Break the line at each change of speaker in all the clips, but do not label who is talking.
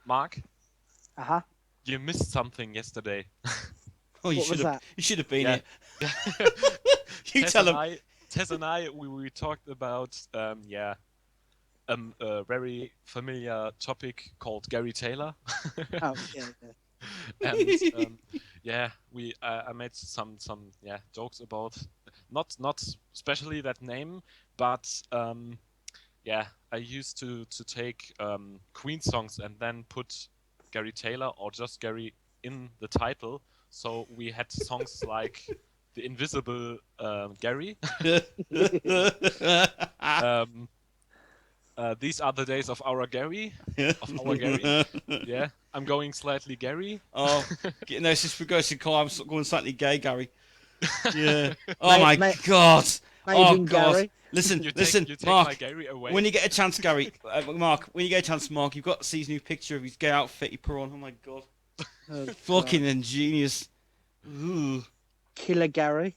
Mark,
Uh-huh.
you missed something yesterday.
Oh, you
What was
should have.
that?
You should have been
Yeah.
here. You tell him.
Tess and I, we talked about a very familiar topic called Gary Taylor.
Oh, yeah.
And I made some jokes about not especially that name, but I used to take Queen songs and then put Gary Taylor or just Gary in the title. So we had songs like The Invisible Gary. These are the days of our Gary. Yeah, I'm going slightly Gary.
Oh, no, it's just because you call. I'm going slightly gay, Gary. Yeah. Oh my God. Oh God.
Gary.
Listen,
You
listen,
take
Mark.
my Gary away.
When you get a chance, Gary, Mark. When you get a chance, Mark, you've got to see his new picture of his gay outfit he put on. Oh my God.
Oh,
Fucking ingenious. Ooh.
Killer Gary.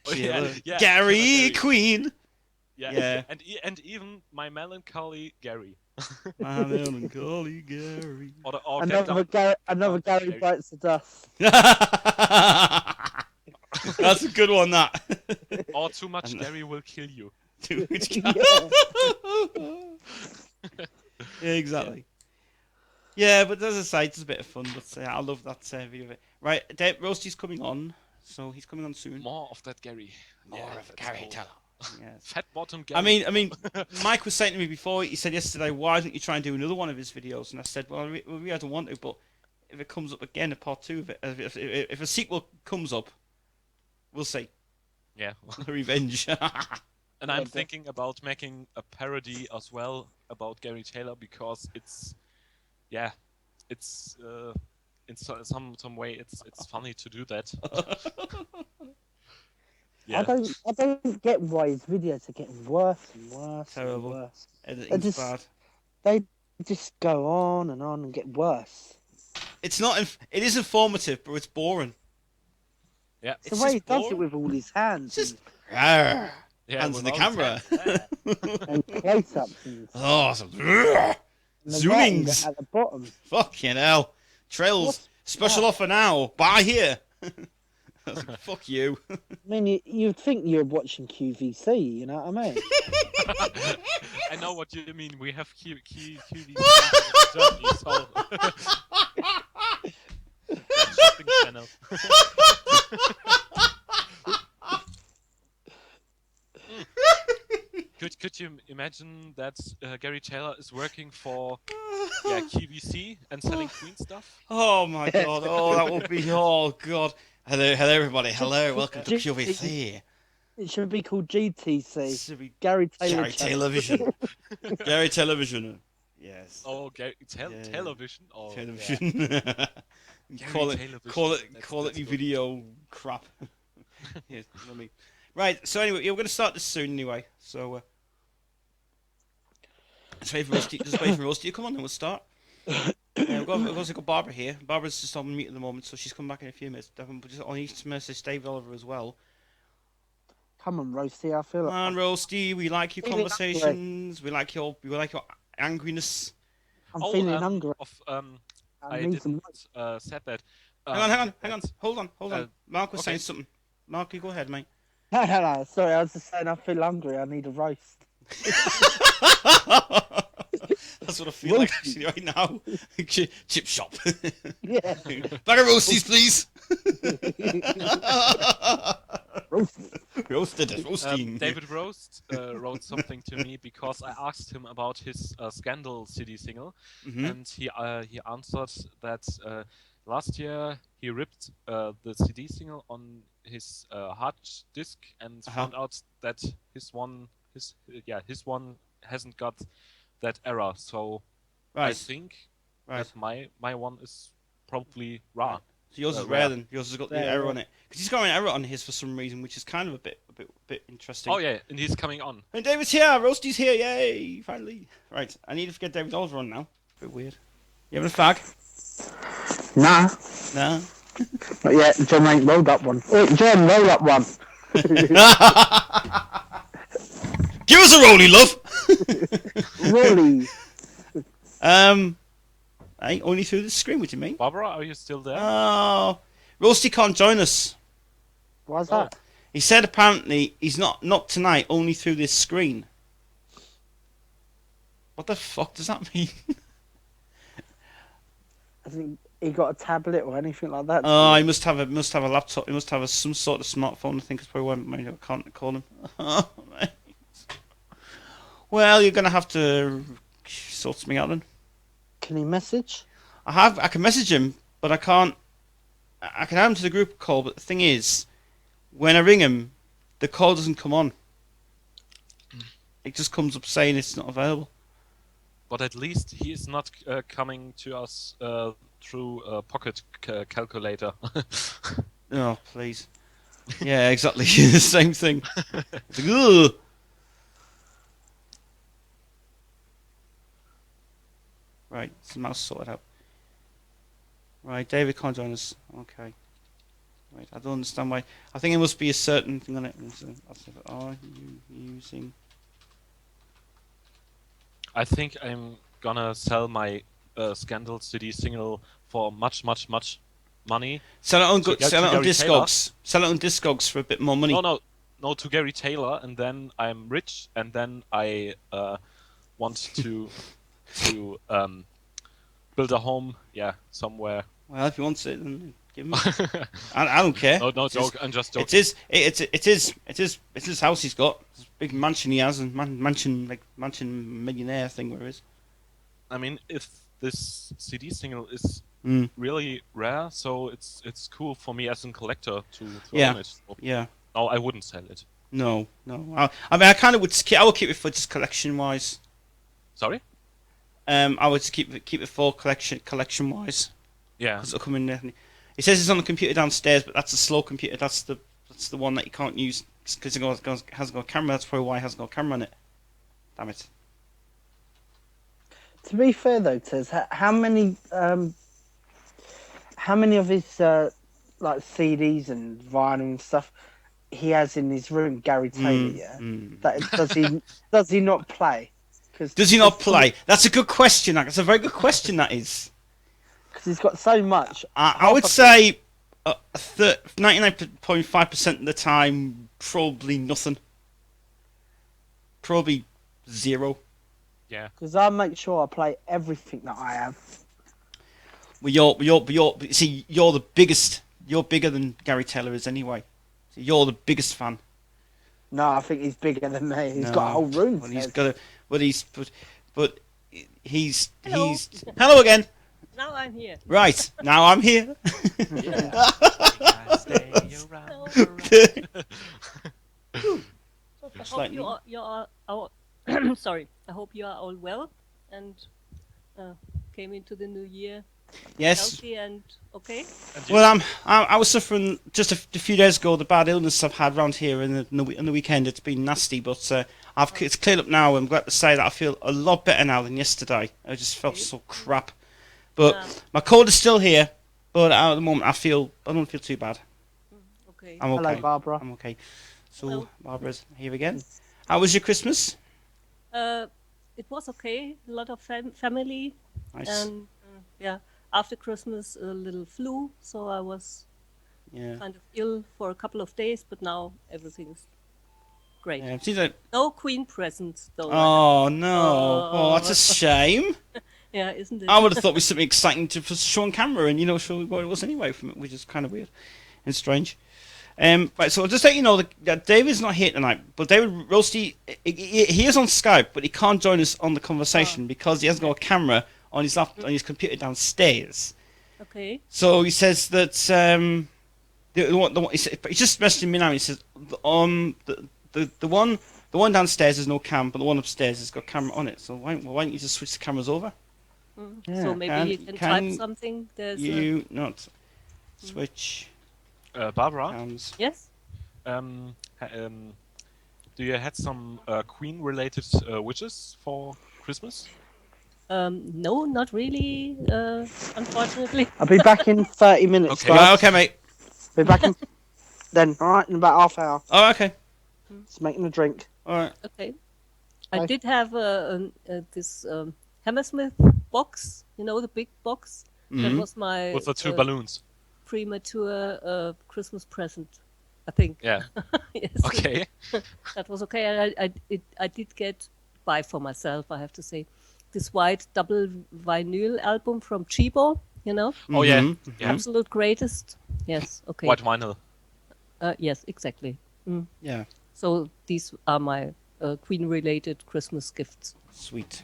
Killer.
Yeah,
Gary
Killer Gary.
Queen.
Yeah.
Yeah.
And even my melancholy Gary.
My melancholy Gary.
Or
Another Gary bites the dust.
That's a good one, that.
Or too much Gary will kill you.
Yeah, exactly. Yeah, but as I say, it's a bit of fun. But I love that view of it. Right, Roasty's coming on, so he's coming on soon.
More of that Gary.
More of a Gary Taylor. Yes.
Fat bottom Gary.
I mean, Mike was saying to me before. He said yesterday, "Why don't you try and do another one of his videos?" And I said, "Well, I really don't want to, but if it comes up again, a part 2 of it, if a sequel comes up, we'll see."
Yeah.
Revenge.
And I'm thinking about making a parody as well about Gary Taylor because it's in some way it's funny to do that. Yeah.
I don't get why his videos are getting worse and worse.
Terrible.
And worse.
Editing's bad.
They just go on and get worse.
It's not. It is informative, but it's boring.
Yeah.
It's the way he does it with all his hands.
Just hands in the
with
camera.
And close-ups and
zoomings
at the bottom.
Fucking hell. Trails. Special offer now. Buy here. Fuck you.
I mean, you'd think you're watching QVC, you know what I mean?
I know what you mean. We have QVC in Germany, so... That's shopping channel. Could you imagine that Gary Taylor is working for QVC and selling Queen stuff?
Oh my God. Oh, that would be. Oh God. Hello everybody. Hello, welcome to QVC.
It should be called GTC.
Should be
Gary Taylor.
Gary Television. Gary Television. Yes.
Oh, television. Oh,
Television.
Yeah.
call
Television.
it the video crap. Yes, you know what I mean. Right. So anyway, we're going to start this soon anyway. So let's wait for Rusty to come on, then we'll start. We've also got Barbara here. Barbara's just on mute at the moment, so she's coming back in a few minutes. But just on each message, David Oliver as well.
Come on, Roasty, I feel
Come on, Roasty, we like your conversations. We like your angriness.
I'm feeling hungry.
I didn't said that.
Hang on. Hold on. Mark was saying something. Mark, you go ahead, mate.
No. Sorry, I was just saying I feel hungry. I need a roast.
That's what I feel like actually right now. Chip shop.
Yeah.
Bag of roasties, please. Roasting.
David Roast wrote something to me because I asked him about his Scandal CD single, and he answered that last year he ripped the CD single on his hard disk and found out that his one hasn't got that error. So I think that my one is probably raw.
So yours is rare then. Yours has got the error on it. Because he's got an error on his for some reason, which is kind of a bit interesting.
Oh yeah, and he's coming on.
And David's here. Roasty's here. Yay! Finally. Right. I need to get David Oliver on now. A bit weird. You having a fag?
Nah.
No.
Not yet. John ain't rolled up one. Oh, John, roll up one.
Give us a rolly, love.
Rolly.
Hey, only through the screen. What do you mean?
Barbara, are you still there?
Oh, Roasty can't join us.
Why's
Oh.
that?
He said apparently he's not tonight. Only through this screen. What the fuck does that mean?
I think he got a tablet or anything like that.
Oh, he must have a laptop. He must have some sort of smartphone. I think it's probably why I can't call him. Well, you're gonna have to sort something out then.
Can he message?
I can message him, but I can't. I can add him to the group call, but the thing is, when I ring him, the call doesn't come on. It just comes up saying it's not available.
But at least he is not coming to us through a pocket calculator.
Oh, please. Yeah, exactly. The same thing. It's like, ugh. Right, it's the mouse sorted out. Right, David can't join us. Okay. Right, I don't understand why. I think it must be a certain thing on it. Are you using?
I think I'm gonna sell my Scandal CD single for much money.
Sell it on
To Gary
Discogs. Sell it on Discogs for a bit more money.
No, to Gary Taylor, and then I'm rich, and then I want to build a home, somewhere.
Well, if he wants it, then give him it. I don't care.
No joke. I'm just joking.
It is his house he's got. It's a big mansion he has, and mansion millionaire thing where it is.
I mean, if this CD single is
Mm.
really rare, so it's cool for me as a collector to
Yeah.
own it. So,
Yeah.
no, I wouldn't sell it.
No. I mean, I kind of would. I would keep it for just collection wise.
Sorry?
I would keep it for collection wise.
Yeah.
Because it'll come in there. He says it's on the computer downstairs, but that's a slow computer. That's the one that you can't use because it hasn't got a camera. That's probably why it hasn't got a camera on it. Damn it.
To be fair though, Tez, how many of his like CDs and vinyl and stuff he has in his room, Gary Taylor? Does he not play?
Does he not play? That's a good question. That's a very good question. That is.
Because he's got so much.
I would say 99.5% of the time, probably nothing. Probably zero.
Yeah.
Because I make sure I play everything that I have.
Well, see, you're the biggest. You're bigger than Gary Taylor is anyway. So you're the biggest fan.
No, I think he's bigger than me. He's got a whole room.
Well, he's got a. But he's.
Hello.
Hello again.
Now I'm here.
Right now I'm here.
Yeah. Stay around.
I hope
Slightly.
you are all sorry. I hope you are all well and came into the new year
Yes.
healthy and okay.
And you?
Well, I was suffering just a few days ago the bad illness I've had round here in the weekend. It's been nasty, but it's cleared up now. I'm glad to say that I feel a lot better now than yesterday. I just felt so crap. But my cold is still here. But at the moment, I don't feel too bad.
Okay.
I'm okay.
Hello, Barbara.
I'm okay. So
Hello.
Barbara's here again. How was your Christmas?
It was okay. A lot of family
Nice.
and after Christmas a little flu, so I was
Yeah.
kind of ill for a couple of days, but now everything's great.
Yeah. Seems like,
No Queen presents though.
oh no! Oh, that's a shame.
Yeah, isn't it?
I would have thought it was something exciting to show on camera, and show what it was anyway from it, which is kind of weird and strange. Right, so I'll just let you know that David's not here tonight, but David Roasty, he is on Skype, but he can't join us on the conversation because he hasn't got a camera on his on his computer downstairs.
Okay.
So he says that the one he's just messaging me now. He says the one downstairs has no cam, but the one upstairs has got camera on it. So why don't you just switch the cameras over?
Yeah.
So maybe you can type something. There's
You not switch
Barbara,
cams.
yes.
Do you had some Queen-related wishes for Christmas?
No, not really. Unfortunately.
I'll be back in 30 minutes,
Okay.
guys.
Right, okay, mate.
Be back in then, alright, in about half hour.
Oh, okay.
Just making a drink.
All right.
Okay.
Hi.
I did have this Hammersmith box, the big box. That was my
with the 2 balloons.
premature Christmas present, I think.
Yeah.
Yes.
Okay.
That was okay. And I did buy for myself, I have to say, this white double vinyl album from Chibo,
Oh yeah. Yeah.
Absolute greatest. Yes, okay.
White vinyl.
Yes, exactly.
Yeah.
So these are my Queen-related Christmas gifts.
Sweet.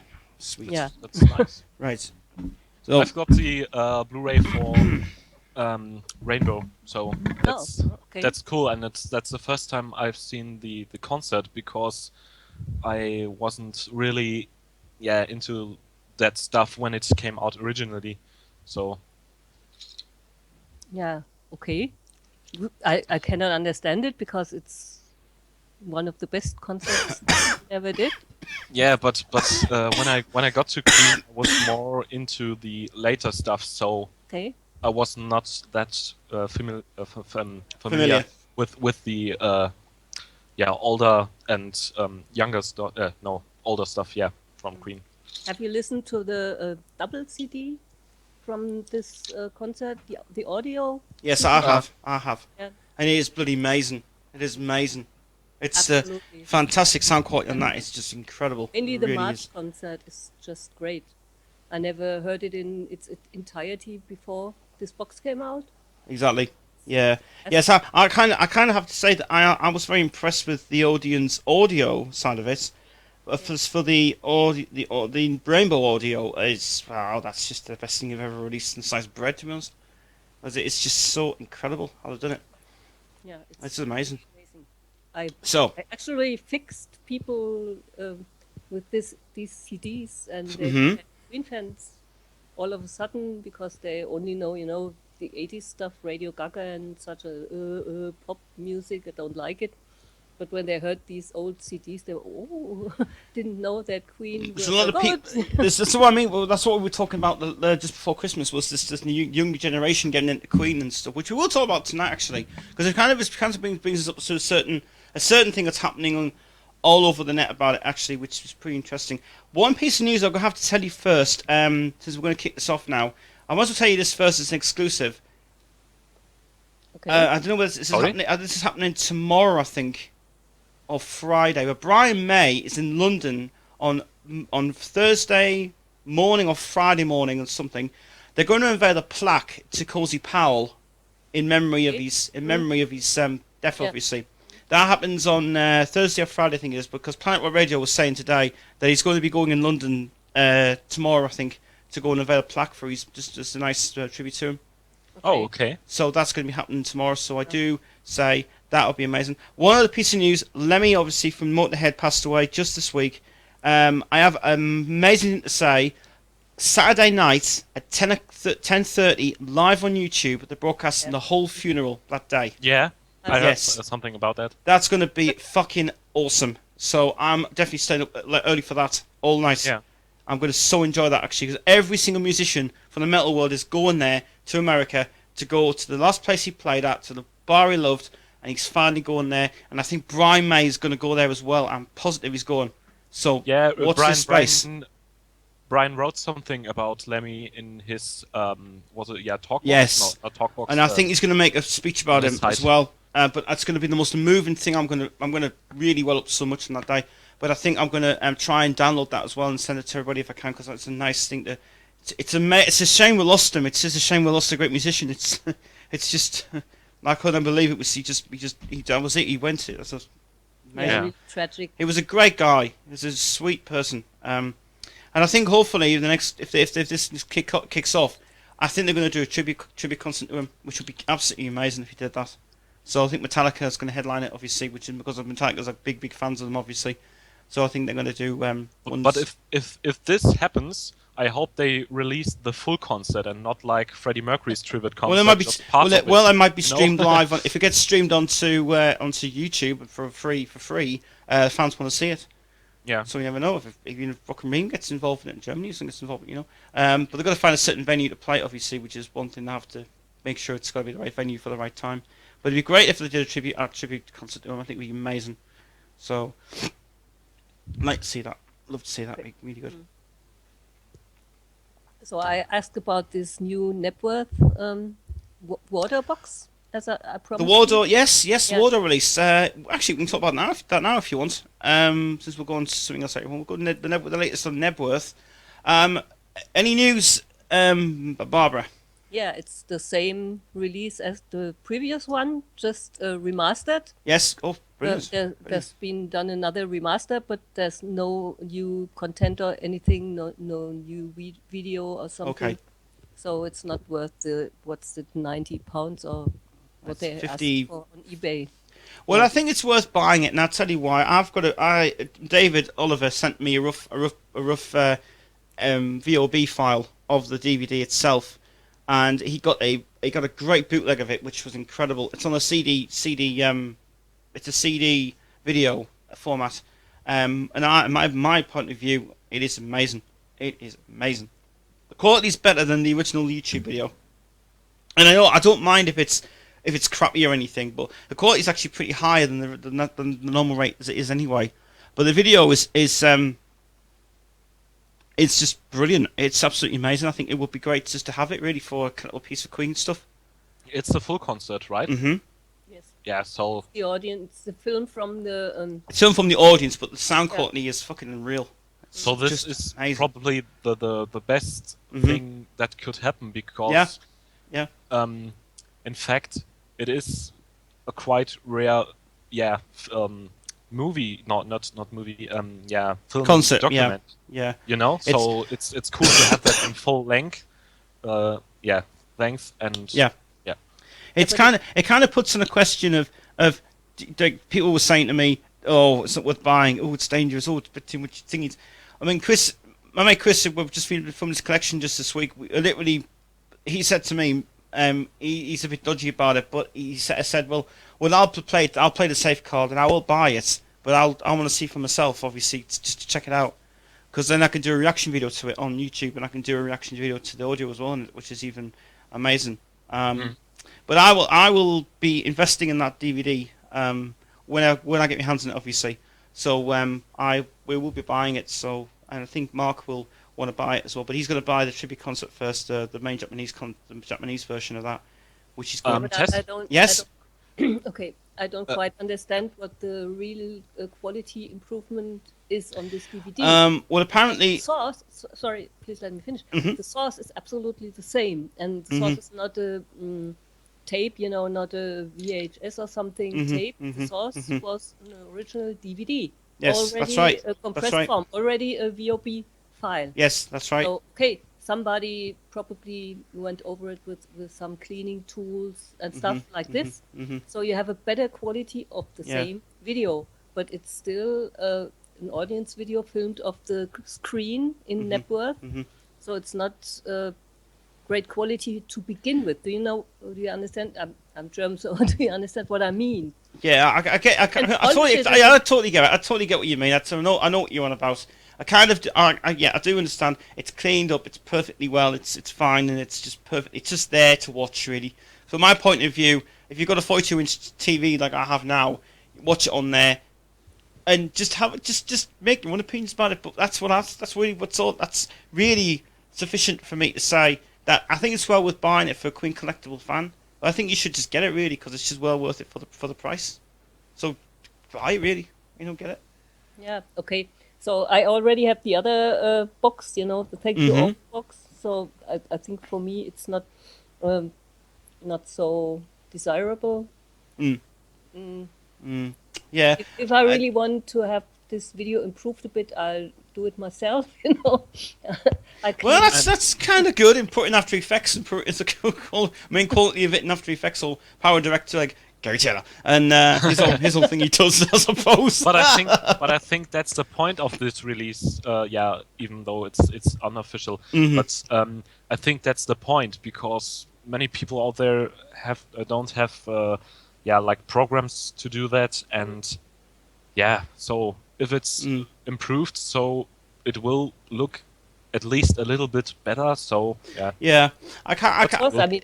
Yeah.
That's nice.
Right. So
I've got the Blu-ray for Rainbow, so
Okay.
that's cool, and that's the first time I've seen the concert, because I wasn't really into that stuff when it came out originally. So
Yeah, okay. I cannot understand it because it's one of the best concerts I ever did.
yeah, but when I got to Queen, I was more into the later stuff, so
Okay.
I was not that familiar with the older and younger stuff. No, older stuff. Yeah, from Queen.
Have you listened to the double CD from this concert, the audio?
yes, I have,
Yeah.
and it is bloody amazing. It is amazing. It's
Absolutely.
fantastic sound quality on that. It's just incredible.
Mainly
It
the
really
March
is.
concert is just great. I never heard it in its entirety before this box came out.
Exactly. Yeah. Yes, I kind of have to say that I was very impressed with the audience audio side of it. For the Rainbow audio, that's just the best thing I've ever released in sliced bread, to be honest. It's just so incredible how they've done it.
Yeah,
It's amazing.
amazing. I
So,
actually fixed people with these CDs, and they
Mhm.
became Queen fans all of a sudden because they only know, the 80s stuff, Radio Gaga and such a pop music. I don't like it. But when they heard these old CDs, they were, didn't know that Queen
there's
were
a lot of
good.
people. That's what I mean. Well, that's what we were talking about just before Christmas. Was this new younger generation getting into Queen and stuff, which we will talk about tonight actually, because it kind of brings us up to a certain thing that's happening all over the net about it actually, which is pretty interesting. One piece of news I'm gonna have to tell you first, since we're gonna kick this off now. I want to tell you this first as an exclusive.
Okay.
I don't know whether this is happening. This is happening tomorrow, I think, or Friday. But Brian May is in London on Thursday morning or Friday morning or something. They're going to unveil a plaque to Cozy Powell in memory of his death,
Yeah.
obviously. That happens on Thursday or Friday, I think it is, because Planet World Radio was saying today that he's going to be going in London tomorrow, I think, to go and unveil a plaque for his just a nice tribute to him.
Oh, okay.
So that's going to be happening tomorrow. So I do say that would be amazing. One other piece of news: Lemmy, obviously from Motorhead, passed away just this week. I have amazing thing to say. Saturday night at 10:30 live on YouTube, they're broadcasting the whole funeral that day.
Yeah, I heard
Yes.
something about that.
That's going to be fucking awesome. So I'm definitely staying up early for that all night.
Yeah.
I'm going to so enjoy that actually, because every single musician from the metal world is going there to America to go to the last place he played at, to the bar he loved, and he's finally going there. And I think Brian May is going to go there as well. I'm positive he's going. So
Yeah,
watch this space.
Brian wrote something about Lemmy in his was it talk box?
Yes.
No, a talk box.
And I think he's going to make a speech about
on
him
his site.
as well. But that's going to be the most moving thing. I'm going to really well up so much on that day. But I think I'm going to try and download that as well and send it to everybody if I can, because that's a nice thing to. It's a shame we lost him. It's just a shame we lost a great musician. It's just I couldn't believe it was that was it. He went to it. That's amazing.
Yeah.
Really tragic.
He was a great guy. He was a sweet person. And I think hopefully the next if this kicks off, I think they're going to do a tribute concert to him, which would be absolutely amazing if he did that. So I think Metallica is going to headline it, obviously, which is because Metallica's like big fans of them, obviously. So I think they're going to do.
But if this happens, I hope they release the full concert and not like Freddie Mercury's tribute concert.
Well, it might be
just part of it.
it might be
No?
streamed live if it gets streamed onto YouTube for free. Fans want to see it.
Yeah.
So you never know if even Rock and Ring gets involved in it in Germany, something gets involved, But they've got to find a certain venue to play, obviously, which is one thing they have to make sure it's got to be the right venue for the right time. But it'd be great if they did a tribute concert to him. I think it'd be amazing. So, I'd like to see that. Love to see that. It'd be really good.
So I asked about this new Nebworth water box, as I
The
promised.
Wardo, yes,
Yeah.
the Wardo release. Actually, we can talk about that now if you want. Since we're going to something else, we'll go to the latest on Nebworth. Any news, Barbara?
Yeah, it's the same release as the previous one, just remastered.
Yes. Oh, brilliant.
There's been done another remaster, but there's no new content or anything, no new video or something.
Okay.
So it's not worth what's it, £90 or what
That's
they
50.
asked for on eBay.
Well,
Yeah.
I think it's worth buying it, and I'll tell you why. David Oliver sent me a rough VOB file of the DVD itself, and he got a great bootleg of it, which was incredible. It's on a CD. It's a CD video format, and my point of view, it is amazing. It is amazing. The quality is better than the original YouTube video, and I don't mind if it's crappy or anything, but the quality is actually pretty higher than the normal rate as it is anyway. But the video is it's just brilliant. It's absolutely amazing. I think it would be great just to have it really for a little piece of Queen stuff.
It's the full concert, right?
Mm-hmm.
Yes.
Yeah. So
The audience, the film from the
It's filmed from the audience, but the sound quality is fucking unreal.
so this
just
is
amazing.
probably the best
Mhm.
thing that could happen because
Yeah.
In fact it is a quite rare movie, not movie, film
Concert,
document.
Yeah.
You know, so it's cool to have that in full length, length and
Yeah. It kind of puts in a question of people were saying to me, oh, it's not worth buying. Oh, it's dangerous. Oh, it's a bit too much thingies. I mean, my mate Chris, we've just been from this collection just this week. He said to me, he's a bit dodgy about it, but he said, well, I'll play the safe card and I will buy it, but I want to see for myself, obviously, just to check it out, because then I can do a reaction video to it on YouTube, and I can do a reaction video to the audio as well, which is even amazing. But I will be investing in that DVD when I get my hands on it, obviously. So we will be buying it. So, and I think Mark will want to buy it as well. But he's going to buy the tribute concert first, the main Japanese version of that, which is good.
But
Tess?
I don't.
Yes?
Okay, I don't quite understand what the real quality improvement is on this DVD.
Well, apparently,
The source, sorry, please let me finish.
Mhm.
The source is absolutely the same, and the source is not a tape, not a VHS or something tape. The source was an original DVD.
Yes,
already
that's right.
A compressed
That's right.
form, already a VOB file.
yes, that's right.
So, okay, somebody probably went over it with some cleaning tools and stuff like this. So you have a better quality of the
Yeah.
same video, but it's still an audience video filmed off the screen in Nebworth. So it's not great quality to begin with. Do you understand? I'm German, so do you understand what I mean?
Yeah, I totally get it. I totally get what you mean. I know what you're on about. I do understand. It's cleaned up. It's perfectly well. It's fine, and it's just perfect. It's just there to watch, really. From my point of view, if you've got a 42-inch TV like I have now, watch it on there, and just make your own opinions about it. But that's really sufficient for me to say that I think it's well worth buying it for a Queen collectible fan. But I think you should just get it really, because it's just well worth it for the price. So buy it really, get it.
Yeah, okay. So I already have the other box, the Thank You All box. So I think for me it's not so desirable.
Yeah.
If I really want to have this video improved a bit, I'll do it myself.
Well, that's kind of good in putting After Effects and it's a main quality of it in After Effects or Power Director like Gary Taylor and his whole thing he does, I suppose.
But I think that's the point of this release. Even though it's unofficial, but I think that's the point, because many people out there don't have like programs to do that, and so if it's improved, so it will look at least a little bit better. So
Of course, I mean,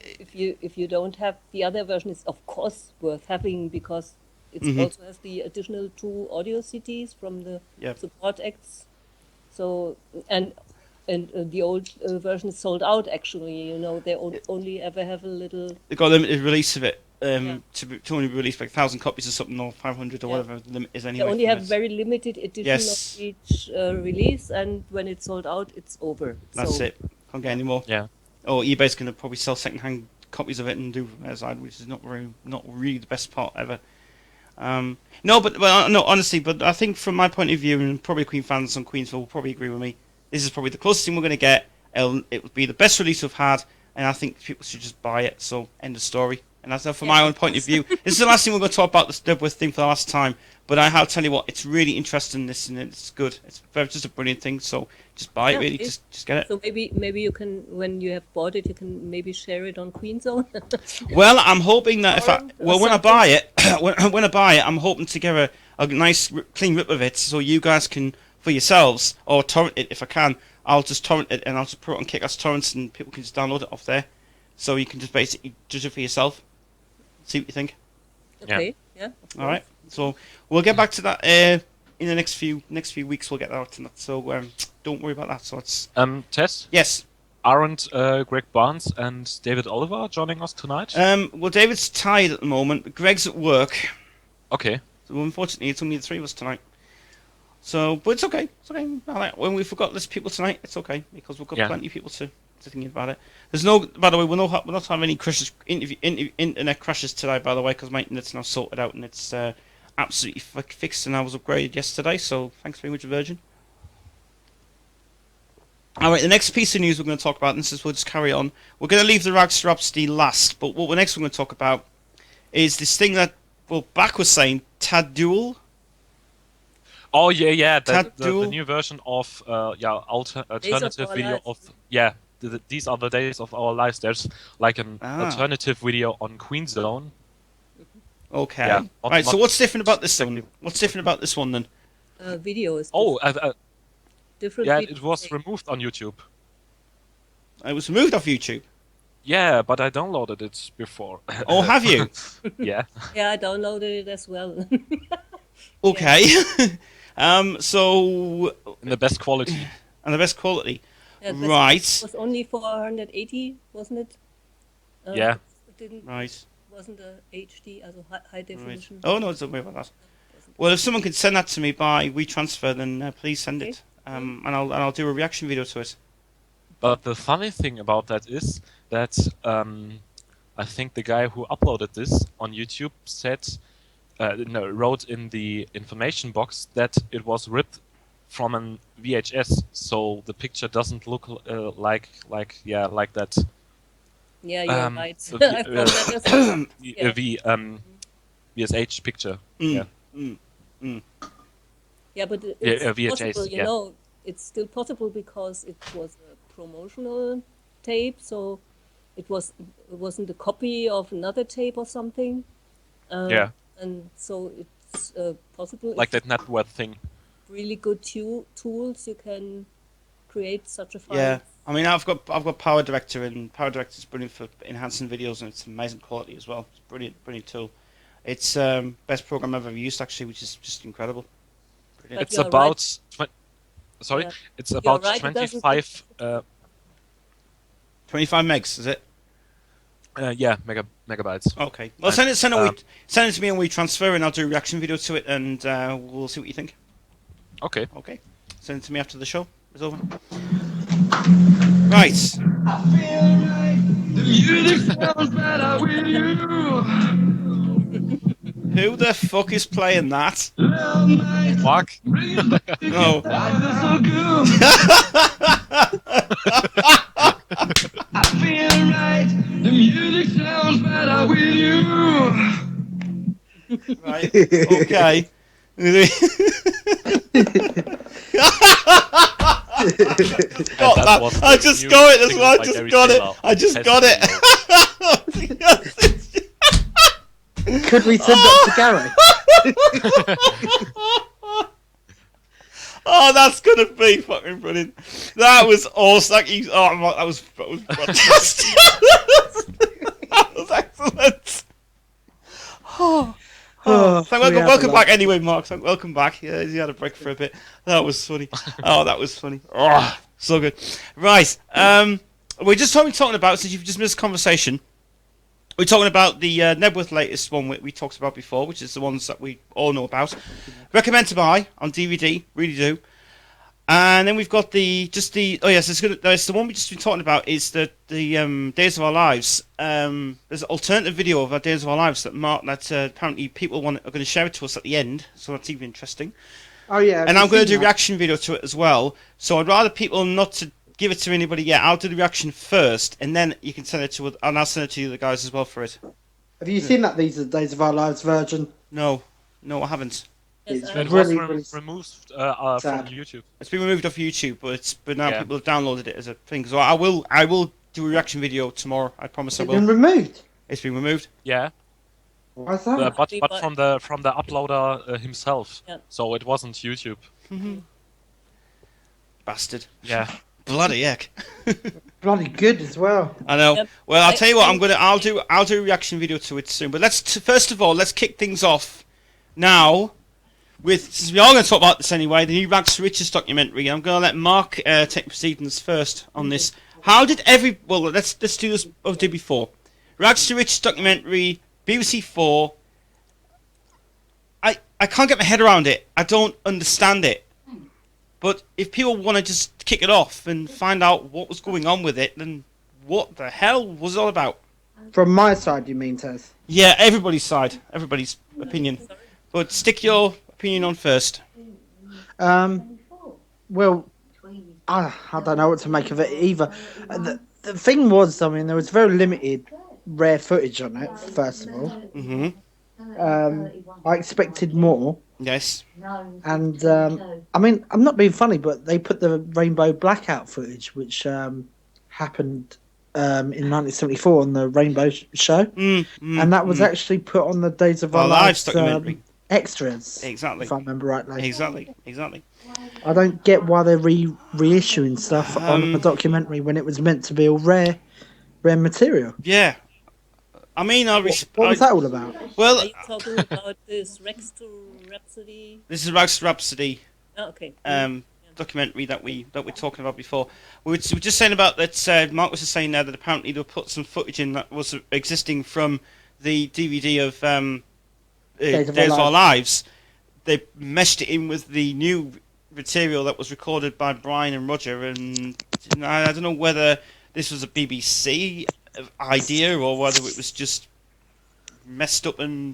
if you don't have the other version, it's of course worth having, because it also has the additional 2 audio CDs from the support acts. So, and And the old version is sold out. Actually, they only ever have a little.
They got a limited release of it.
Yeah.
To only be released like 1,000 copies or something, or 500 or
Yeah.
whatever the limit is
They
anyway.
only
from
have
it.
very limited edition
Yes.
of each release, and when it's sold out, it's over.
That's
so,
it. Can't get any more.
Yeah.
Or eBay's going to probably sell second-hand copies of it and do their side, which is not really the best part ever. No, honestly, but I think from my point of view, and probably Queen fans on Queensville will probably agree with me, this is probably the closest thing we're going to get. It would be the best release we've had, and I think people should just buy it. So, end of story. And that's from my own point of view. This is the last thing we're going to talk about, this Deadwood thing for the last time. But I'll tell you what, it's really interesting, this, and it's good. It's just a brilliant thing. So, just buy it, really. Just get it.
So maybe you can, when you have bought it, you can maybe share it on Queen Zone.
Well, I'm hoping that when I buy it, when I buy it, I'm hoping to get a nice clean rip of it, so you guys can, for yourselves, or torrent it if I can. I'll just torrent it and I'll just put it on Kick-Ass Torrents, and people can just download it off there. So you can just basically judge it for yourself. See what you think.
Okay. Yeah.
All right. So we'll get back to that in the next few weeks. We'll get that out to that. So don't worry about that. So it's
Tess,
yes.
aren't Greg Barnes and David Oliver joining us tonight?
Well, David's tired at the moment, but Greg's at work.
Okay.
So unfortunately, it's only the three of us tonight. So, but it's okay. It's okay. When we forgot less people tonight, it's okay because we've got plenty of people to think about it. There's no, by the way, we're not having any crashes, internet crashes today. By the way, because my internet's now sorted out and it's absolutely fixed, and I was upgraded yesterday. So thanks very much, Virgin. All right, the next piece of news we're going to talk about, and we'll just carry on. We're going to leave the Rags to Rhapsody last, but what we're next going to talk about is this thing that Back was saying, Tad Duel.
Oh yeah, the
Duel?
new version of alternative video
lives.
of these are the days of our lives. There's like an alternative video on Queen Zone.
Okay.
Yeah,
Right. So what's different about this one? What's different about this one then?
Video is different.
Yeah,
video
it was
take.
removed on YouTube.
It was removed off YouTube.
Yeah, but I downloaded it before.
Oh, have you?
Yeah.
Yeah, I downloaded it as well.
Okay. So
Mm-hmm.
In the best quality.
and the best quality.
Yeah, but
Right.
It was only 480, wasn't it?
Yeah.
It didn't.
Right.
Wasn't a HD, also high definition.
Oh no, don't worry about that. Well, if someone could send that to me by WeTransfer, then please send it. And I'll do a reaction video to it.
But the funny thing about that is that I think the guy who uploaded this on YouTube wrote in the information box that it was ripped from an VHS, so the picture doesn't look like that.
Yeah, you're right.
So
I thought that as well.
VSH picture.
Mm.
Yeah.
Yeah, but it's
VHS,
possible, you know, it's still possible because it was a promotional tape, so it wasn't a copy of another tape or something.
Yeah.
And so it's possible.
Like
if
that network thing.
really good tools, you can create such a file.
Yeah. I mean, I've got Power Director, and Power Director is brilliant for enhancing videos, and it's amazing quality as well. It's brilliant tool. It's best program I've ever used actually, which is just incredible. Brilliant.
But
It's
you're
about
right. Yeah.
it's about
right, it doesn't
25
25 megs, is it?
megabytes.
Okay. Well, send it to me and WeTransfer, and I'll do a reaction video to it, and we'll see what you think.
Okay.
Okay. Send it to me after the show is over. Right.
I feel right. The music sounds better with you.
Who the fuck is playing that?
Love might
Fuck.
bring it back.
No.
I feel so good. I feel right. The music sounds better with you.
Right. Okay. Got that.
was
I
the
just
new
got it. That's
single
why I
by
just
Gary
got it.
Taylor.
I just
Test
got it.
Could we send that to Gary?
Oh, that's gonna be fucking brilliant. That was awesome. That was fantastic. That was excellent. So welcome back anyway, Mark. So welcome back. Yeah, you had a break for a bit. That was funny. Oh, that was funny. Oh, So good. Right. We're just talking about, since you've just missed conversation, we're talking about the Nebworth latest one we talked about before, which is the ones that we all know about. Recommend to buy on DVD, really do. And then we've got it's the one we just been talking about is the Days of Our Lives. There's an alternative video of our Days of Our Lives that apparently people are going to share it to us at the end, so that's even interesting.
Oh yeah.
And I'm going to do a reaction video to it as well. So I'd rather people not to give it to anybody yet. I'll do the reaction first, and then you can send it to, and I'll send it to you, the guys, as well for it.
Have you seen that These Are the Days of Our Lives version?
No, I haven't.
It's
It
really,
was
really
removed from
sad.
YouTube.
It's been removed off YouTube, but now
Yeah.
people have downloaded it as a thing. So I will do a reaction video tomorrow. I promise I
It's
will.
been removed.
It's been removed.
Yeah,
Why is that?
but from the uploader himself.
Yeah.
So it wasn't YouTube.
Bastard.
Yeah.
Bloody heck.
Bloody good as well.
I know.
Yep.
Well, I'll tell you what. I'll do a reaction video to it soon. But first of all, let's kick things off now since we are going to talk about this anyway, the new Rags to Riches documentary. I'm going to let Mark take proceedings first on this. How did let's do this as I did before. Rags to Riches documentary, BBC 4. I can't get my head around it. I don't understand it. But if people want to just kick it off and find out what was going on with it, then what the hell was it all about?
From my side, you mean, Tez?
Yeah, everybody's side, everybody's opinion. But stick your opinion on first.
Well, I don't know what to make of it either. The thing was, I mean, there was very limited rare footage on it, first of all.
Mm-hmm.
I expected more.
Yes.
And, I mean, I'm not being funny, but they put the Rainbow Blackout footage, which happened in 1974 on the Rainbow Show. And that was actually put on the Days of Our Lives
documentary.
Extras.
Exactly.
If I remember rightly.
Exactly.
I don't get why they're reissuing stuff on a documentary when it was meant to be all rare material.
Yeah. I mean,
What was that all about?
Well,
Are you talking about this Rex to Rhapsody?
this is Rags to Rhapsody
Oh, okay.
documentary that we're talking about before. We were just saying about that. Mark was just saying there that apparently they put some footage in that was existing from the DVD of Days of Our Lives. They meshed it in with the new material that was recorded by Brian and Roger, and I don't know whether this was a BBC idea or whether it was just messed up and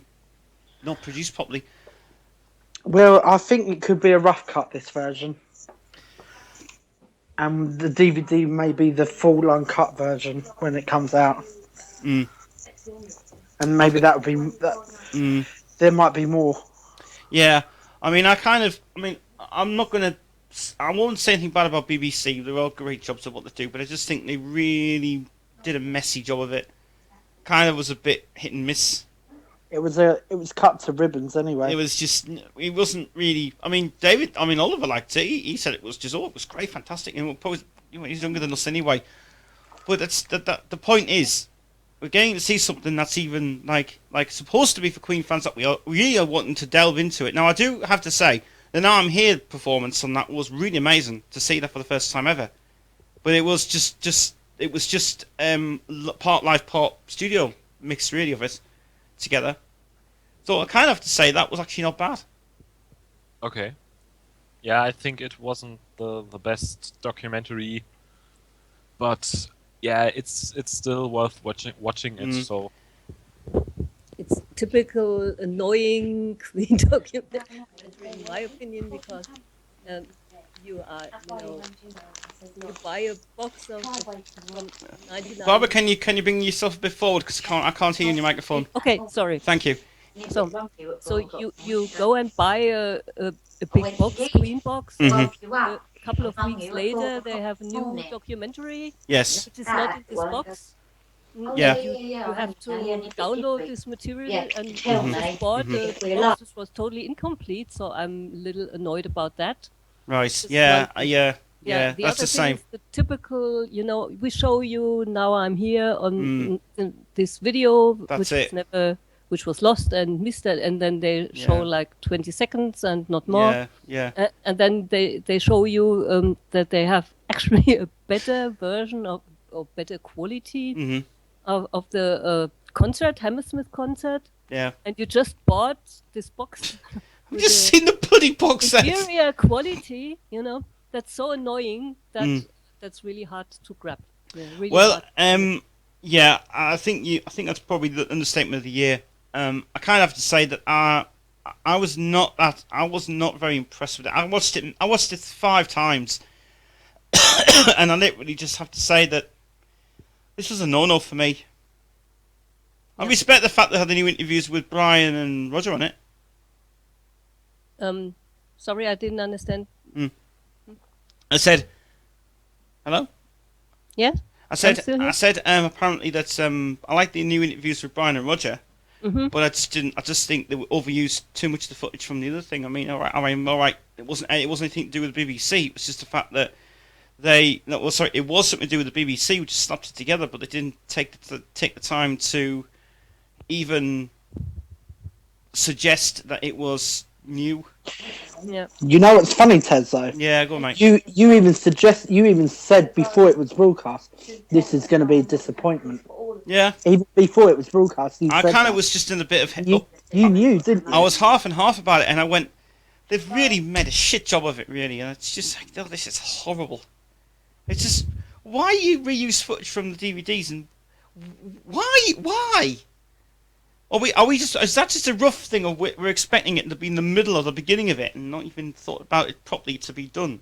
not produced properly.
Well, I think it could be a rough cut, this version. And the DVD may be the full uncut version when it comes out.
Mm.
And maybe that would be... that. There might be more.
Yeah, I mean, I'm not going to... I won't say anything bad about BBC. They're all great jobs of what they do, but I just think they really did a messy job of it. Kind of was a bit hit and miss.
It was cut to ribbons anyway.
It wasn't really... I mean, Oliver liked it. He said it was great, fantastic. And probably, he's younger than us anyway. But the point is, we're getting to see something that's even like supposed to be for Queen fans that we are wanting to delve into it. Now, I do have to say, the Now I'm Here performance on that was really amazing to see that for the first time ever. But it was just part live, part studio mix really of it together. So I kind of have to say that was actually not bad.
Okay. Yeah, I think it wasn't the best documentary, but yeah, it's still worth watching it. So
It's typical annoying Queen documentary, in my opinion, because you buy a box of 99.
Barbara, can you bring yourself a bit forward because I can't hear you in your microphone.
Okay, sorry.
Thank you.
So you go and buy a big box, Queen box. A couple of weeks later, they have a new documentary.
Yes.
Which is not in this box.
Yeah.
You have to download this material, and just bought the box, which was totally incomplete. So I'm a little annoyed about that.
Right. Yeah. Yeah.
The
That's
other
the same.
thing is the typical, we show you Now I'm Here on in this video, which was lost and missed, and then they show like 20 seconds and not more.
Yeah.
And then they show you that they have actually a better version of or better quality of the concert, Hammersmith concert,
Yeah.
and you just bought this box.
I've just seen the bloody box set.
Inferior quality, that's so annoying that that's really hard to grab. Yeah, really
Well,
hard.
yeah, I think that's probably the understatement of the year. I kind of have to say that I was not very impressed with it. I watched it 5 times, and I literally just have to say that this was a no-no for me. I respect the fact that they had the new interviews with Brian and Roger on it.
Sorry, I didn't understand.
I said, hello?
Yeah?
I said,
still here.
apparently that I like the new interviews with Brian and Roger, but I just think they overused too much of the footage from the other thing. I mean, all right. It wasn't anything to do with the BBC. It was just the fact that it was something to do with the BBC, which just slapped it together, but they didn't take the time to even suggest that it was new.
Yeah.
You know what's funny, Tez, though?
Yeah, go on, mate.
You even said before it was broadcast, this is going to be a disappointment.
Yeah.
Even before it was broadcast,
I kind of was just in a bit of...
You knew, didn't you?
I was half and half about it, and I went, they've really made a shit job of it, really, and it's just like, oh, this is horrible. It's just, why you reuse footage from the DVDs, and why? Are we just, is that just a rough thing, or we're expecting it to be in the middle or the beginning of it, and not even thought about it properly to be done?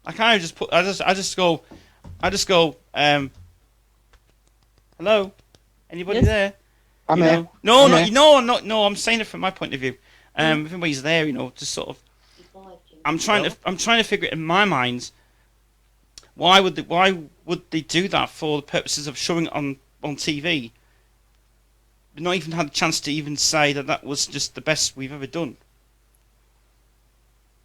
I kind of just put, I just go, hello, anybody
Yes.
there?
I'm
You
here.
know?
I'm here.
No, I'm saying it from my point of view. If anybody's there, just sort of. I'm trying to figure it in my mind. Why would they do that for the purposes of showing it on TV? Not even had a chance to even say that was just the best we've ever done.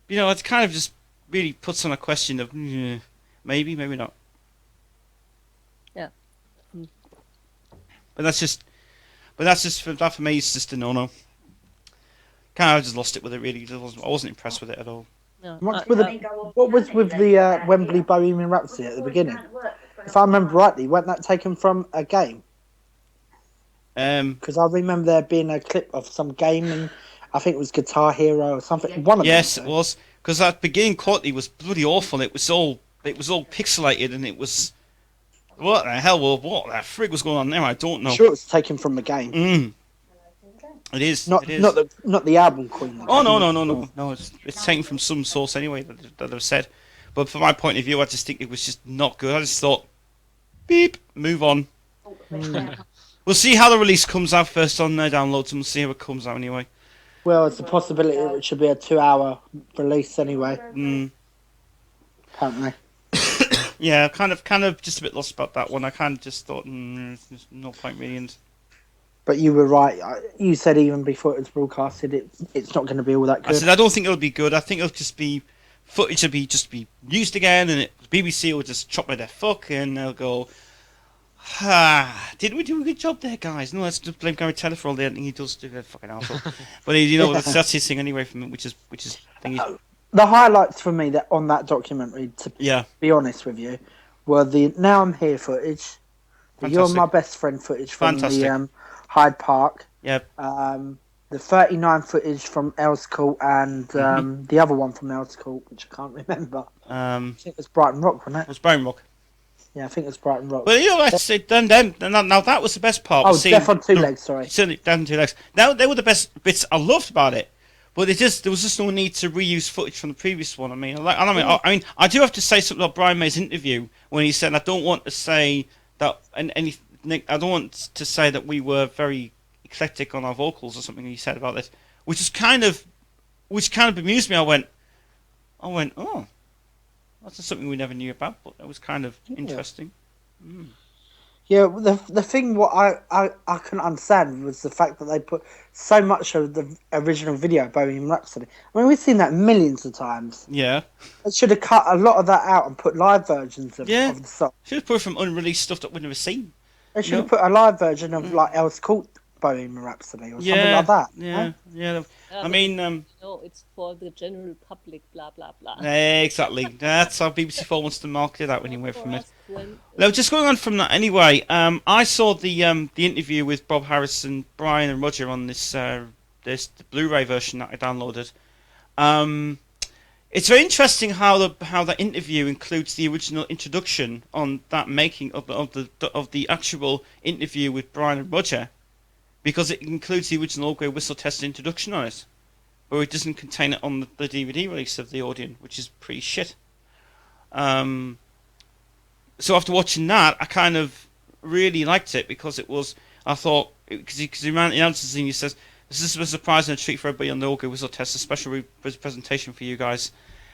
It kind of just really puts on a question of maybe not.
Yeah.
But that's just that for me. It's just a no-no. Kind of just lost it with it. Really, I wasn't impressed with it at all.
No,
What was with the Wembley Bohemian Rhapsody at the beginning? If I remember rightly, wasn't that taken from a game? Because I remember there being a clip of some game, and I think it was Guitar Hero or something.
Yes, it was. Because that beginning quality was bloody awful. It was all pixelated, and it was what the hell? Well, what the frig was going on there? I don't know.
I'm sure it was taken from the game.
It is.
Not the album Queen.
Oh no! It's taken from some source anyway that I've said. But from my point of view, I just think it was just not good. I just thought, beep, move on. We'll see how the release comes out first on their downloads, and we'll see how it comes out anyway.
Well, it's a possibility that it should be a 2-hour release anyway. Apparently.
Yeah, kind of just a bit lost about that one. I kind of just thought, there's no point really.
But you were right. You said even before it was broadcasted, it's not going to be all that good.
I said I don't think it'll be good. I think it'll just be footage will be used again, and BBC will just chop their fuck, and they'll go, did we do a good job there, guys? No, let's just blame Gary Taylor for all the editing he does do a fucking asshole. But that's his thing anyway, from which is thingy.
The highlights for me on that documentary, to be honest with you, were the Now I'm Here footage, the You're My Best Friend footage from the Hyde Park.
Yep.
The 39 footage from Earls Court and the other one from Earls Court, which I can't remember. I think it was Brighton Rock, wasn't it?
It was Brighton Rock.
Yeah, I think it was Brighton Rock.
Well, that's it. Then now that was the best part.
Oh, Death on Two Legs, sorry.
Death on Two Legs. Now they were the best bits I loved about it. But there was just no need to reuse footage from the previous one. I mean, I do have to say something about Brian May's interview when he said, "I don't want to say that I don't want to say that we were very eclectic on our vocals," or something he said about this, which kind of bemused me. I went, oh, that's something we never knew about, but that was kind of interesting.
Yeah, the thing what I couldn't understand was the fact that they put so much of the original video, Bohemian Rhapsody. I mean, we've seen that millions of times.
Yeah.
They should have cut a lot of that out and put live versions of the song.
Should have put from unreleased stuff that we've never seen.
They should have put a live version of like Earls Court Bohemian Rhapsody or something
Yeah,
like that.
yeah,
Huh?
yeah.
Yeah,
I
but
mean,
no, it's for the general public. Blah blah blah.
exactly. That's how BBC Four wants to market it out when you
Not
away
for
from it.
us, Gwen.
Now, just going on from that anyway, I saw the interview with Bob Harris and Brian and Roger on this the Blu-ray version that I downloaded. It's very interesting how that interview includes the original introduction on that making of the actual interview with Brian and Roger, because it includes the original Grey Whistle Test introduction on it, but it doesn't contain it on the DVD release of the audio, which is pretty shit. So after watching that, I kind of really liked it because it was. I thought because he announces and he says, "This is a surprise and a treat for everybody on the Audio Whistle Test, a special presentation for you guys."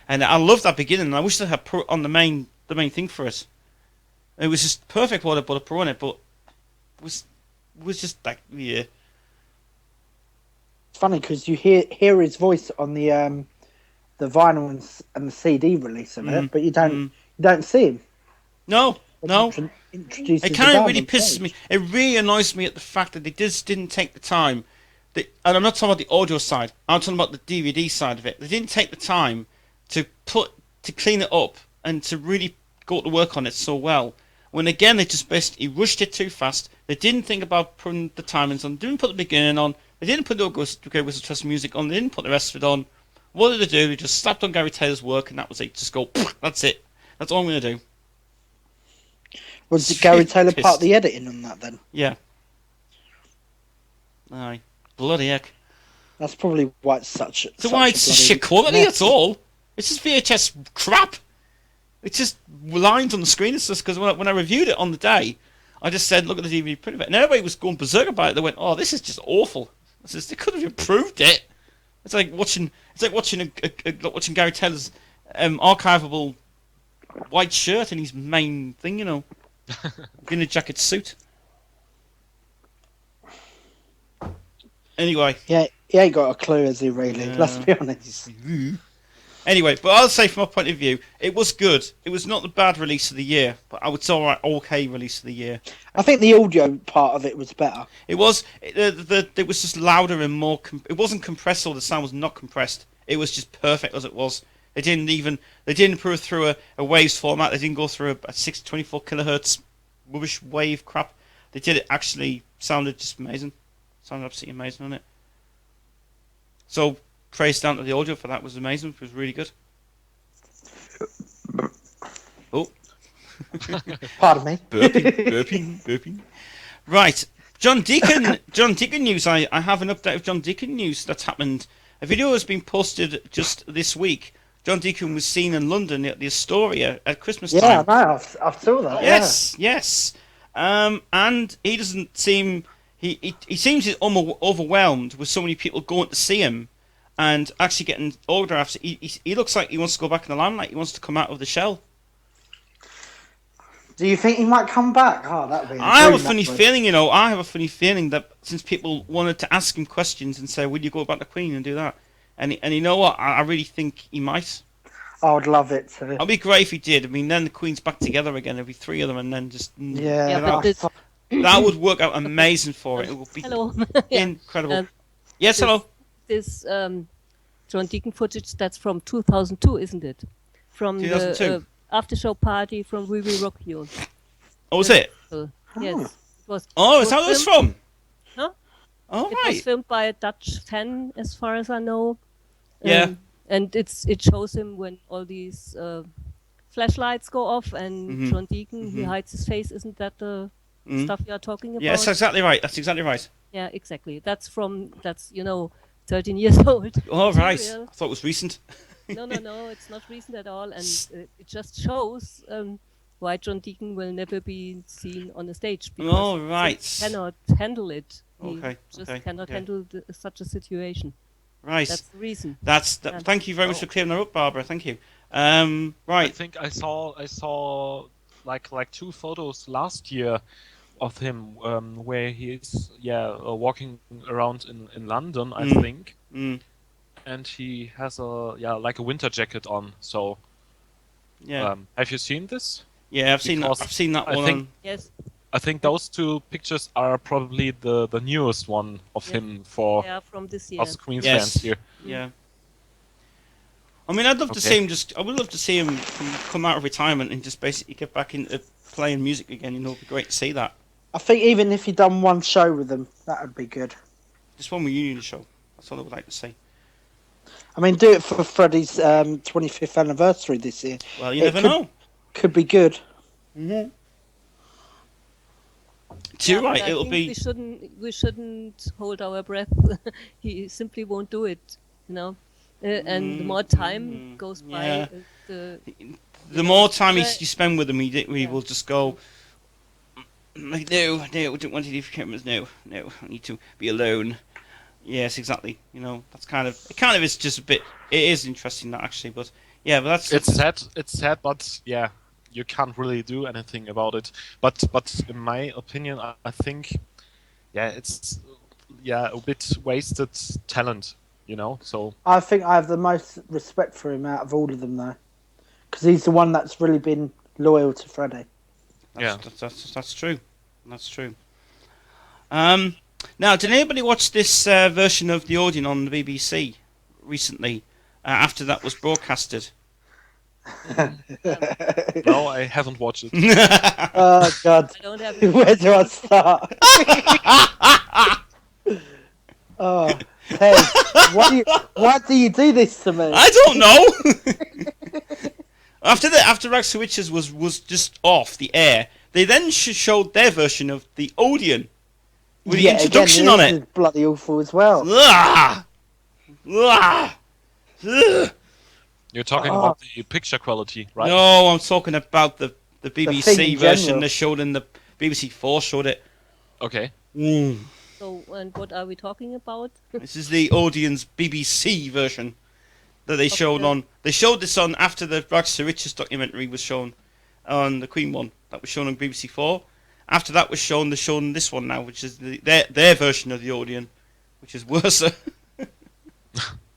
And I love that beginning. And I wish they had put on the main thing for us. It was just perfect what they put on it, but it was just like yeah.
It's funny because you hear his voice on the vinyl and the CD release of it, but you don't see him.
No.
Introduces
It kind of
the
really
band on
pisses
stage.
me. It really annoys me at the fact that they just didn't take the time. And I'm not talking about the audio side. I'm talking about the DVD side of it. They didn't take the time to clean it up and to really go to work on it so well. When again they just basically rushed it too fast. They didn't think about putting the timings on. Didn't put the beginning on. They didn't put the Grey Whistle Test music on. They didn't put the rest of it on. What did they do? They just slapped on Gary Taylor's work and that was it. Just go. That's it. That's all I'm gonna do.
Was Gary Taylor part of the editing on that then?
Yeah. Aye. Bloody heck.
That's probably why it's such.
So why it's shit quality at all? It's just VHS crap. It's just lines on the screen. It's just because when I reviewed it on the day, I just said, look at the DVD print of it. And everybody was going berserk about it. They went, oh, this is just awful. I says, they could have improved it. It's like watching watching Gary Taylor's archivable white shirt in his main thing, you know. In a jacket suit. Anyway.
Yeah, he ain't got a clue, has he, really? Let's be honest.
Anyway, but I'll say from my point of view, it was good. It was not the bad release of the year, but I would say alright, okay release of the year.
I think the audio part of it was better.
It was it was just louder and more. It wasn't compressed, or the sound was not compressed. It was just perfect as it was. They didn't put it through a waves format. They didn't go through a 624 kilohertz rubbish wave crap. They did it actually sounded just amazing. Sounded absolutely amazing on it. So praise down to the audio for that. Was amazing. It was really good. Oh,
Pardon me.
burping. Right, John Deacon news. I have an update of John Deacon news that's happened. A video has been posted just this week. John Deacon was seen in London at the Astoria at Christmas time.
Yeah, no, I've saw that.
Yes. And he doesn't seem. He seems overwhelmed with so many people going to see him, and actually getting autographs. He looks like he wants to go back in the limelight. He wants to come out of the shell.
Do you think he might come back? Oh, that'd be.
I have a funny feeling, I have a funny feeling that since people wanted to ask him questions and say, "Will you go about the Queen and do that?" And you know what? I really think he might.
I would love it to.
It'd be great if he did. I mean, then the Queen's back together again. There'd be three of them, and then just
Yeah,
that would work out amazing for it. It would be
Hello.
incredible. Yes, hello.
This John Deacon footage, that's from 2002, isn't it? From
2002.
the after show party from We Will Rock You.
Oh, was it?
Yes. It was.
Oh, is that where it's from?
Huh?
Oh,
It
right.
was filmed by a Dutch fan, as far as I know.
Yeah.
And it shows him when all these flashlights go off, and John Deacon he hides his face. Isn't that the stuff you are talking about?
Yeah, that's exactly right. That's exactly right.
Yeah, exactly. That's 13 years old.
Oh, right.
material.
I thought it was recent.
No, it's not recent at all, and it just shows why John Deacon will never be seen on the stage because
Oh, right.
he cannot handle it. He
Okay,
just
okay,
cannot
yeah.
handle such a situation.
Right.
That's the reason.
Thank you very much for clearing that up, Barbara. Thank you.
I
Right.
think I saw like two photos last year of him where he's walking around in London, I think, and he has a winter jacket on. So
Yeah.
have you seen this?
Yeah, I've seen that.
because
I've seen that
I
one.
think-
Yes.
I think those two pictures are probably the newest one of him for
They are from this year.
us Queens
Yes.
fans here.
Yeah. I mean, I'd love to
Okay.
see him I would love to see him come out of retirement and just basically get back into playing music again. It'd be great to see that.
I think even if you done one show with them, that would be good.
Just one reunion show. That's all I would like to see.
I mean, do it for Freddie's 25th anniversary this year.
Well, you
It
never
could-
know.
Could be good.
Mm-hmm.
Yeah,
You're
but
right.
I
It'll
think
be.
We shouldn't hold our breath. He simply won't do it. And the more time goes by,
yeah.
the
The more time you
Right.
spend with him, he
Yeah.
will just go. Like, no, I don't want to leave cameras. No, I need to be alone. Yes, exactly. That's kind of is just a bit. It is interesting that actually, but yeah, but that's
It's sad. It's sad, but yeah, you can't really do anything about it. But in my opinion, I think, yeah, it's a bit wasted talent. So
I think I have the most respect for him out of all of them, though. Because he's the one that's really been loyal to Freddie.
That's true. That's true. Now, did anybody watch this version of the Odeon on the BBC recently? After that was broadcasted.
no, I haven't watched it.
Oh, God.
I don't have.
Where do I start? Oh, Ted, why do you do this to me?
I don't know. After Rags to Riches was just off the air, they then showed their version of the Odeon with the introduction
again,
on
this
it.
is bloody awful as well.
Ah! Ah! Ugh.
You're talking about the picture quality, right?
No, I'm talking about the
thing
BBC
in
version
general.
they showed in the BBC 4 showed it.
Okay.
So, and what are we talking about?
This is the Odeon's BBC version that they showed
Okay.
on. They showed this on after the Rags to Riches documentary was shown on the Queen one. That was shown on BBC 4. After that was shown, they're showing this one now, which is their version of the Odeon, which is worse.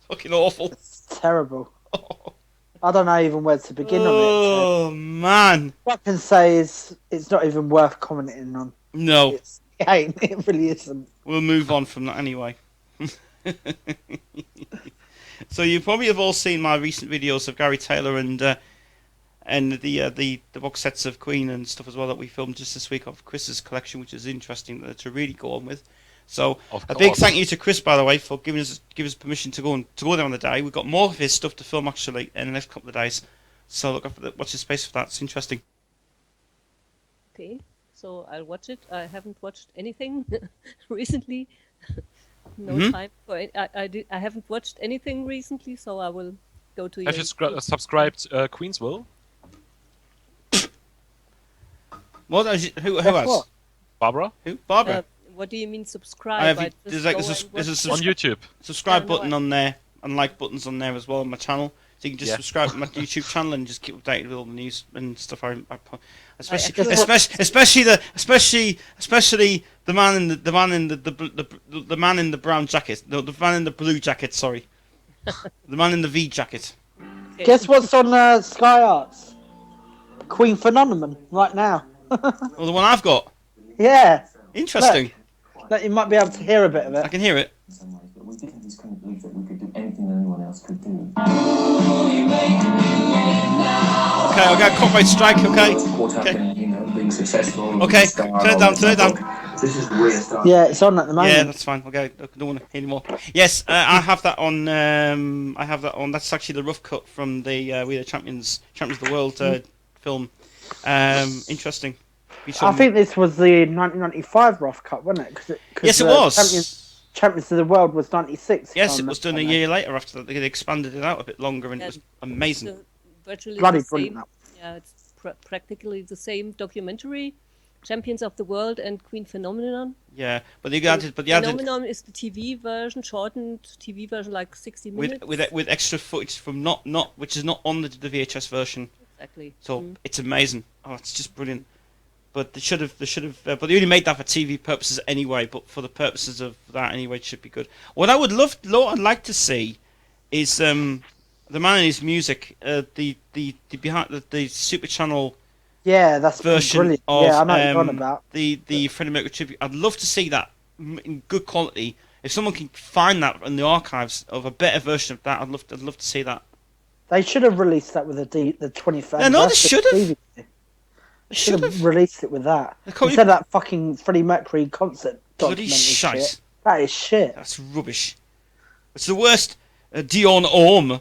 Fucking awful.
It's terrible. I don't know even where to begin on it.
Oh man,
What I can say is it's not even worth commenting on.
no.
It ain't. It really isn't.
We'll move on from that anyway. So you probably have all seen my recent videos of Gary Taylor and the box sets of Queen and stuff as well that we filmed just this week of Chris's collection, which is interesting to really go on with. So
Of
a big
course.
thank you to Chris, by the way, for giving us permission to go there on the day. We've got more of his stuff to film actually in the next couple of days. So watch the space for that. It's interesting.
Okay, so I'll watch it. I haven't watched anything recently. No
Mhm.
time for it. I haven't watched anything recently, so I will go to your.
Have you subscribed Queensville?
What who
Guess
else?
what?
Barbara?
Who? Barbara.
What do you mean subscribe?
I have,
I
there's
just
like
go
there's
and
a, there's a
watch-
On YouTube.
subscribe
Yeah, no,
button on there and like buttons on there as well on my channel. So you can just
Yeah.
subscribe to my YouTube channel and just keep updated with all the news and stuff. Especially,
I-
especially the man in the man in the brown jacket. No, the man in the blue jacket. Sorry, the man in the V jacket.
Okay.
Guess what's on Sky Arts? Queen Phenomenon right now.
Well, the one I've got.
Yeah.
Interesting.
Look, you might be able to hear a bit of
I
it.
can hear it.
in some ways, but we didn't just couldn't believe that we could do anything that anyone else could do.
Okay, I got copyright strike. Okay.
Caught up
Okay.
in, being successful.
Okay,
star,
turn it down, turn it down.
This is where it starts.
Yeah, it's on at the moment.
Yeah, that's fine. Okay, I don't want to hear anymore. Yes, I have that on. I have that on. That's actually the rough cut from the We Are the Champions of the World film. Interesting.
I think this was the 1995 rough cut, wasn't it? 'Cause
Yes, it was.
Champions of the World was 96.
Yes, it was done a year later after that. They expanded it out a bit longer, and it was amazing.
It's virtually
Bloody
the
brilliant.
same. Yeah, it's practically the same documentary. Champions of the World and Queen Phenomenon.
Yeah, but they added,
Phenomenon is the TV version, shortened TV version, like 60 minutes.
with extra footage from not which is not on the VHS version.
Exactly.
So it's amazing. Oh, it's just brilliant. But they should have. But they only made that for TV purposes anyway. But for the purposes of that anyway, it should be good. What I would I'd like to see, is the man and his music. The behind the Super Channel.
Yeah, that's
version
brilliant.
of
Yeah, I know what you're on about.
the Freddie Mercury tribute. I'd love to see that in good quality. If someone can find that in the archives of a better version of that, I'd love to see that.
They should have released that with the 25th anniversary.
No, they should have.
DVD. They should have released it with that. Instead of that fucking Freddie Mercury concert
bloody
documentary
shite.
shit. That is shit.
That's rubbish. It's the worst. Dion Orm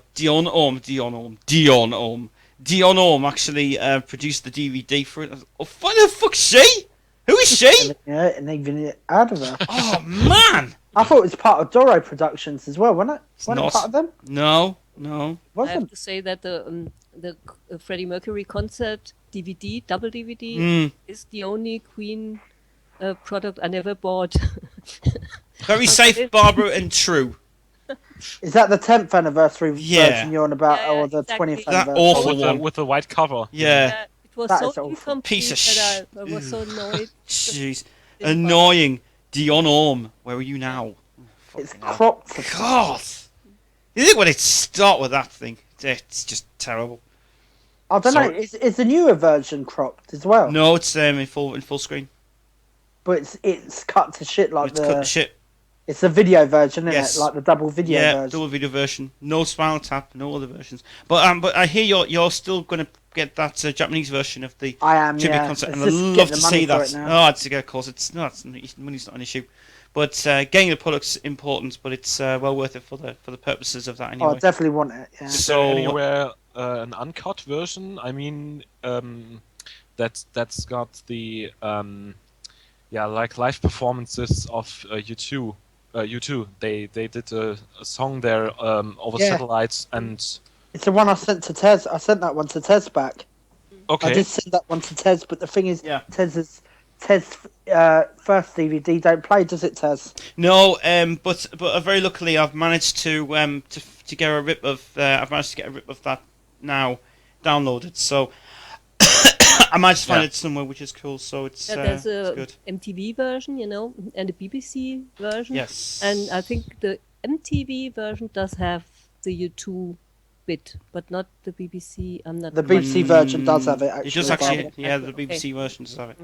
actually produced the DVD for it. Oh, what the fuck's she? Who is she?
Yeah, and even out of her.
Oh man!
I thought it was part of Doro Productions as well, wasn't it? Wasn't it
not.
part of them?
No.
I
Wasn't.
have to say that the Freddie Mercury concert DVD, double DVD, is the only Queen product I never bought.
Very safe, Barbara, and true.
Is that the 10th anniversary version you're on about,
Yeah,
or the
exactly.
20th
That
anniversary?
awful one.
with the white cover.
Yeah.
It was
That
so
is awful.
incomplete
Piece of
that I was so annoyed.
Jeez.
Didn't buy
Annoying. Dion Orm. Where are you now?
It's
Fucking hell.
cropped. for-
God. You think when it start with that thing? It's just terrible.
I don't know.
Sorry.
Is the newer version cropped as well?
No, it's in full screen.
But it's cut to shit like
It's cut to shit.
It's the video version, isn't
Yes.
it? Like the double video
Yeah,
version.
double video version. No Spinal Tap. No other versions. But I hear you're still going to get that Japanese version of the
I am.
tribute
Yeah.
concert,
It's
and I'd
just
love
getting
to
the money
see
for
that.
it now.
Of course, it's money's not an issue. But getting the product's important, but it's well worth it for the purposes of that
Oh,
anyway.
I definitely want it. Yeah.
Is
So-
there anywhere an uncut version? I mean, that's got the like live performances of U2. U2. They did a song there over
Yeah.
satellites, and
It's the one I sent to Tez. I sent that one to Tez back.
okay.
I did send that one to Tez, but the thing is,
Yeah.
Tez's first DVD don't play, does it, Tez?
No, but very luckily I've managed to get a rip of that now downloaded. So I might just find it somewhere, which is cool. So it's
There's a
good.
MTV version, and a BBC version.
Yes.
And I think the MTV version does have the U2 bit, but not the BBC. I'm not.
The BBC version does have it,
It does
actually.
actually, yeah, the BBC version does have it.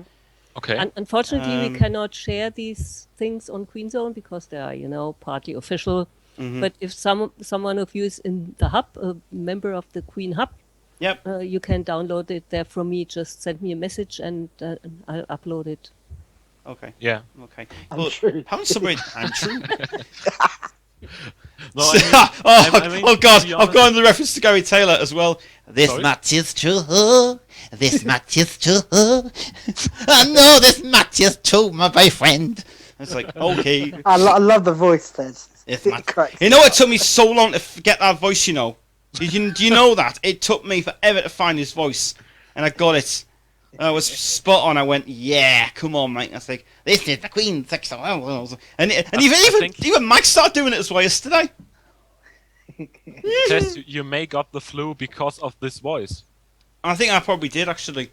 Okay.
Unfortunately, we cannot share these things on Queen Zone because they are, partly official.
Mm-hmm.
But if someone of you is in the hub, a member of the Queen hub,
Yep.
you can download it there from me. Just send me a message and I'll upload it.
Okay.
Yeah.
Okay.
I'm
Well,
true.
haven't somebody? I'm true.
No, I mean,
oh God!
to be
I've
honest-
gone the reference to Gary Taylor as well. This
Sorry?
match is true. This match is true. I know this match is true, my boyfriend. It's like okay.
I love the voice, Tez.
This
It
match.
cracks
You know, it took me so long to get that voice. You know, do you know that it took me forever to find his voice, and I got it. I was spot on. I went, yeah, come on, mate. I think this is the Queen section, and even Mike started doing it as well yesterday.
Tess, you may got the flu because of this voice.
I think I probably did actually.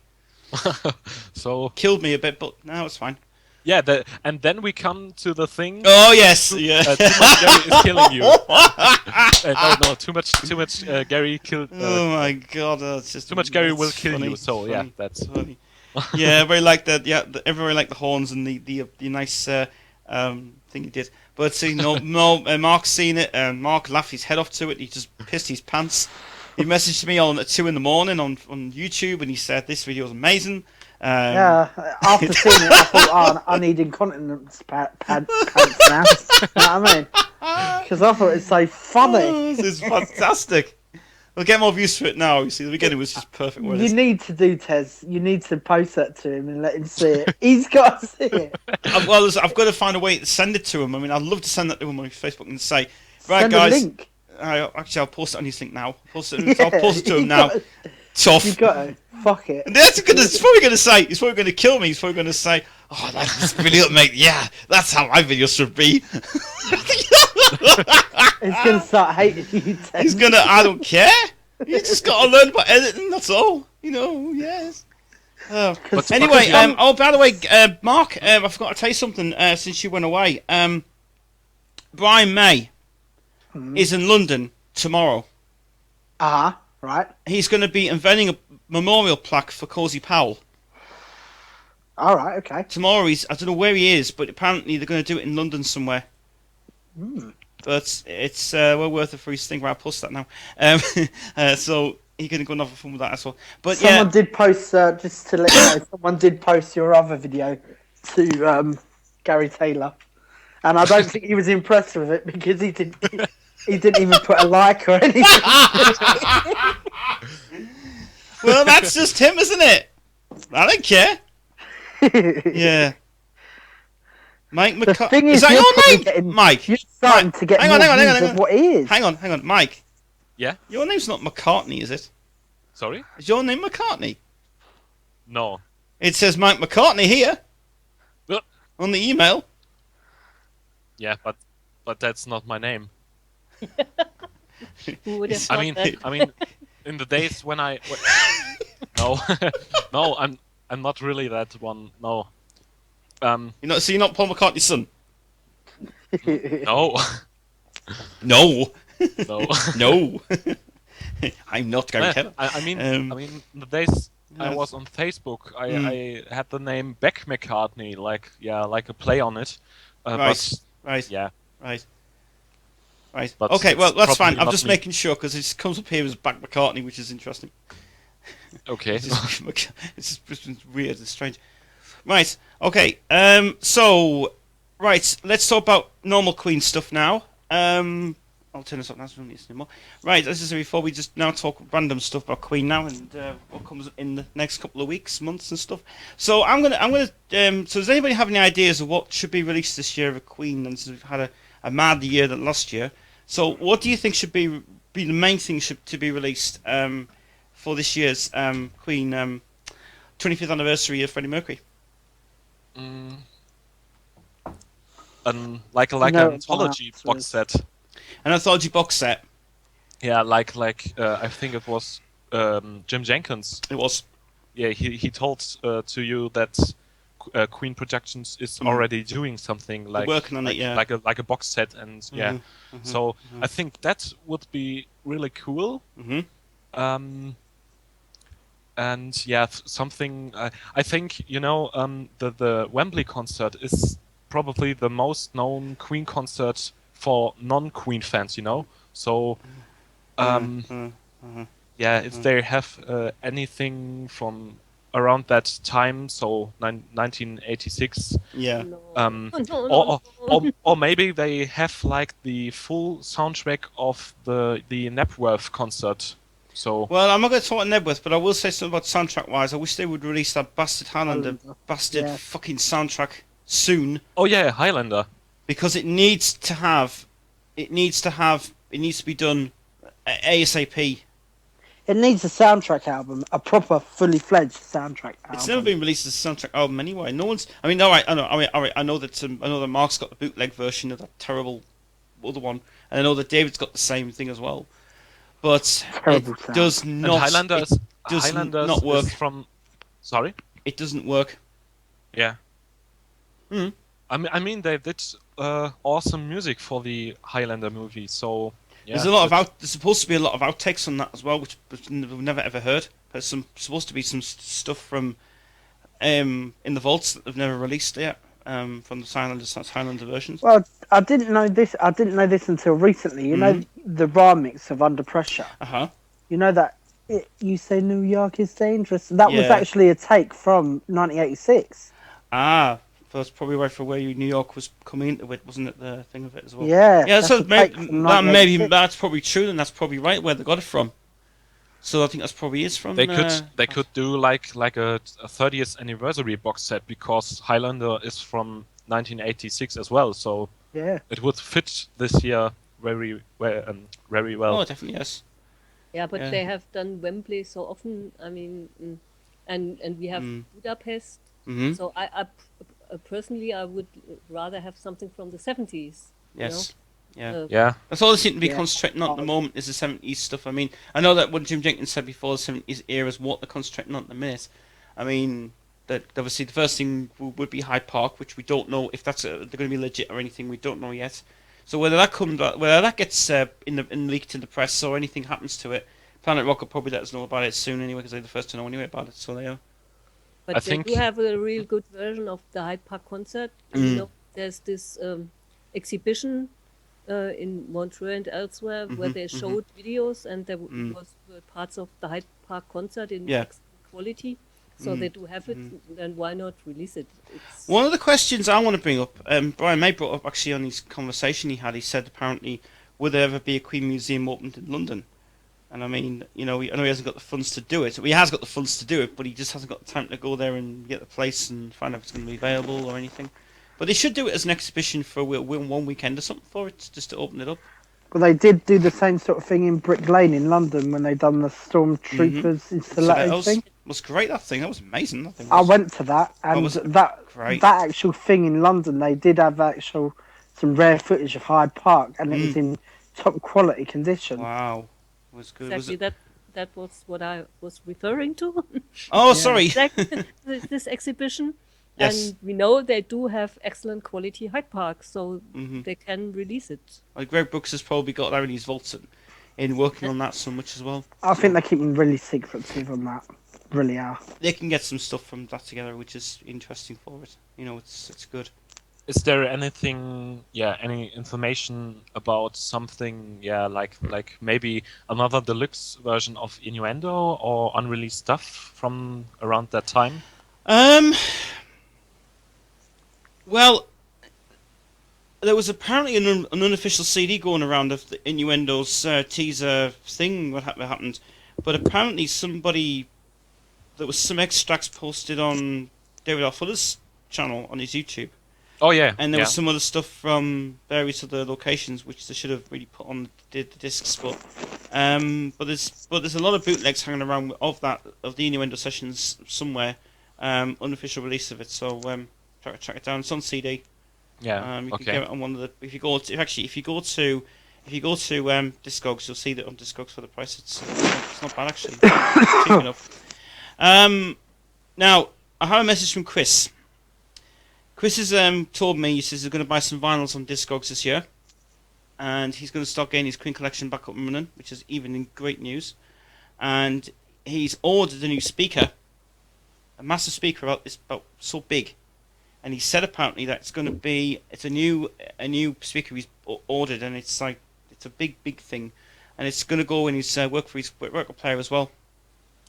So
Killed me a bit, but now it's fine.
yeah, and then we come to the thing.
Oh yes, yeah.
Too much Gary is killing you. No, too much Gary killed.
Oh my God, it's just
Too much Gary
that's
will kill
funny,
you. So
funny,
yeah, that's
funny. Yeah, everybody liked that. Yeah, everybody liked the horns and the nice thing he did. But see, Mark's seen it, and Mark laughed his head off to it. He just pissed his pants. He messaged me at 2 a.m. on YouTube, and he said this video is amazing.
Yeah, after seeing it, I thought, I need incontinence pants now. You know what I mean? Because I thought it's so funny.
Oh, this is fantastic. We'll get more views for it now. You see, the beginning was just perfect.
You need to do, Tez. You need to post that to him and let him see it. He's got to see it.
I've got to find a way to send it to him. I mean, I'd love to send that to him on Facebook and say, right,
Send
guys.
a link.
I'll post it on his link now. I'll post it to him now. Tough.
You got to. Fuck it.
And he's probably going to say, he's probably going to kill me. He's probably going to say, oh, that's brilliant, mate. Yeah, that's how my videos should be.
He's going to start hating you, Tez.
He's going to, I don't care. You just got to learn about editing, that's all. Yes. Anyway, by the way, Mark, I forgot to tell you something since you went away. Brian May is in London tomorrow.
Right.
He's going to be unveiling memorial plaque for Cozy Powell.
All right, okay.
Tomorrow I don't know where he is, but apparently they're going to do it in London somewhere. But it's well worth a free thing where I post that now. So you're going to go and have fun with that as well. But
someone did post, just to let you know, someone did post your other video to Gary Taylor. And I don't think he was impressed with it because he didn't even put a like or anything.
Well, that's just him, isn't it? I don't care. Yeah. Mike McCartney. Is that your name? Mike.
You're starting to get more views of what he is.
Hang on. Mike.
Yeah?
Your name's not McCartney, is it?
Sorry?
Is your name McCartney?
No.
It says Mike McCartney here. On the email.
Yeah, but that's not my name.
Who would have
I
thought
mean,
that?
in the days when no, no, I'm not really that one. No.
So you're not Paul McCartney's son?
No.
No.
No.
No. I'm not Gary Taylor.
I mean, the days I was on Facebook, I had the name Beck McCartney, like a play on it.
Right.
Yeah.
Right. Right.
But
okay, well, that's fine. I'm just
me.
making sure because it comes up here as Back McCartney, which is interesting.
Okay.
It's just weird and strange. Right. Okay. So, right. Let's talk about normal Queen stuff now. I'll turn this up now. So we don't need this anymore. Right. As I said before, we just now talk random stuff about Queen now and what comes in the next couple of weeks, months, and stuff. So I'm gonna. So does anybody have any ideas of what should be released this year of Queen? And since we've had a mad year than last year. So what do you think should be the main thing to be released for this year's Queen 25th anniversary of Freddie Mercury?
Like an anthology box set.
An anthology box set.
Yeah, like I think it was Jim Jenkins.
It was.
Yeah, he told to you that Queen Productions is already doing something like
working on it, yeah,
like a box set, and so I think that would be really cool. And yeah, something I think the Wembley concert is probably the most known Queen concert for non-Queen fans. So yeah, if they have anything from around that time, so 1986.
Yeah.
Or maybe they have like the full soundtrack of the Knebworth concert. So.
Well, I'm not going to talk about Knebworth, but I will say something about soundtrack-wise. I wish they would release that bastard Highlander fucking soundtrack soon.
Oh yeah, Highlander.
Because it needs to be done ASAP.
It needs a soundtrack album, a proper, fully fledged soundtrack album.
It's never been released as a soundtrack album anyway. No one's. I mean, all right. I know that Mark's got the bootleg version of that terrible other one, and I know that David's got the same thing as well. But it does not.
And
Highlander not work.
Sorry.
It doesn't work.
Yeah. I mean, they did awesome music for the Highlander movie, so. Yeah,
there's supposed to be a lot of outtakes on that as well, which we've never ever heard. There's supposed to be some stuff from in the vaults that they've never released yet from the Highlander versions.
Well, I didn't know this until recently. You know the remix of Under Pressure. You know that you say New York is dangerous. That was actually a take from 1986.
That's probably right for where New York was coming into it, wasn't it? The thing of it as well.
Yeah.
Yeah. So maybe that's probably true, and that's probably right where they got it from. So I think that's probably is from.
They could do like a 30th anniversary box set because Highlander is from 1986 as well. So
yeah,
it would fit this year very well.
Oh, definitely yes.
Yeah, but they have done Wembley so often. I mean, and we have Budapest. So I personally, I would rather have something from the 70s.
Yes.
Yeah.
That's all they seem to be concentrating on at the moment is the 70s stuff. I mean, I know that what Jim Jenkins said before, the 70s era is what they're concentrating on at the minute. I mean, that obviously the first thing would be Hyde Park, which we don't know if they're going to be legit or anything. We don't know yet. So whether that gets leaked in the press or anything happens to it, Planet Rock will probably let us know about it soon anyway, because they're the first to know anyway about it. So they are.
But
I
they
think-
do have a real good version of the Hyde Park concert. You know, there's this exhibition in Montreux and elsewhere where they showed videos, and there was parts of the Hyde Park concert in excellent quality. So they do have it, then why not release it? It's...
One of the questions I want to bring up, Brian May brought up actually on his conversation he had. He said apparently, would there ever be a Queen Museum opened in London? And I mean, you know, I know he hasn't got the funds to do it. He has got the funds to do it, but he just hasn't got the time to go there and get the place and find out if it's going to be available or anything. But they should do it as an exhibition for one weekend or something for it, just to open it up.
Well, they did do the same sort of thing in Brick Lane in London when they done the Stormtroopers installation thing.
Was great, that thing. That was amazing. That thing
I
was...
went to that, and that actual thing in London, they did have some rare footage of Hyde Park, and it was in top quality condition.
Wow, it was good.
Exactly, that was what I was referring to.
Oh, sorry.
Exactly, this exhibition.
Yes.
And we know they do have excellent quality Hyde Park, so they can release it.
Like Greg Brooks has probably got that in his vaults in working on that so much as well.
I think they're keeping really secretive on that. Really are.
They can get some stuff from that together, which is interesting for it. You know, it's good.
Is there anything, any information about something, like maybe another deluxe version of Innuendo or unreleased stuff from around that time?
Well, there was apparently an unofficial CD going around of the Innuendo's teaser thing. What happened? But apparently there was some extracts posted on David R. Fuller's channel on his YouTube.
Oh yeah,
and there was some other stuff from various other locations which they should have really put on the discs. But there's a lot of bootlegs hanging around of the Innuendo sessions somewhere. Unofficial release of it. So track it down. It's on CD.
Yeah.
You can get it on one of the. If you go to Discogs, you'll see that on Discogs for the price. It's not bad actually. It's cheap enough. Now I have a message from Chris. Chris has told me, he says he's going to buy some vinyls on Discogs this year, and he's going to start getting his Queen collection back up and running, which is even in great news. And he's ordered a new speaker, a massive speaker about so big, and he said apparently that it's a new speaker he's ordered, and it's a big thing, and it's going to go in his work for his record player as well.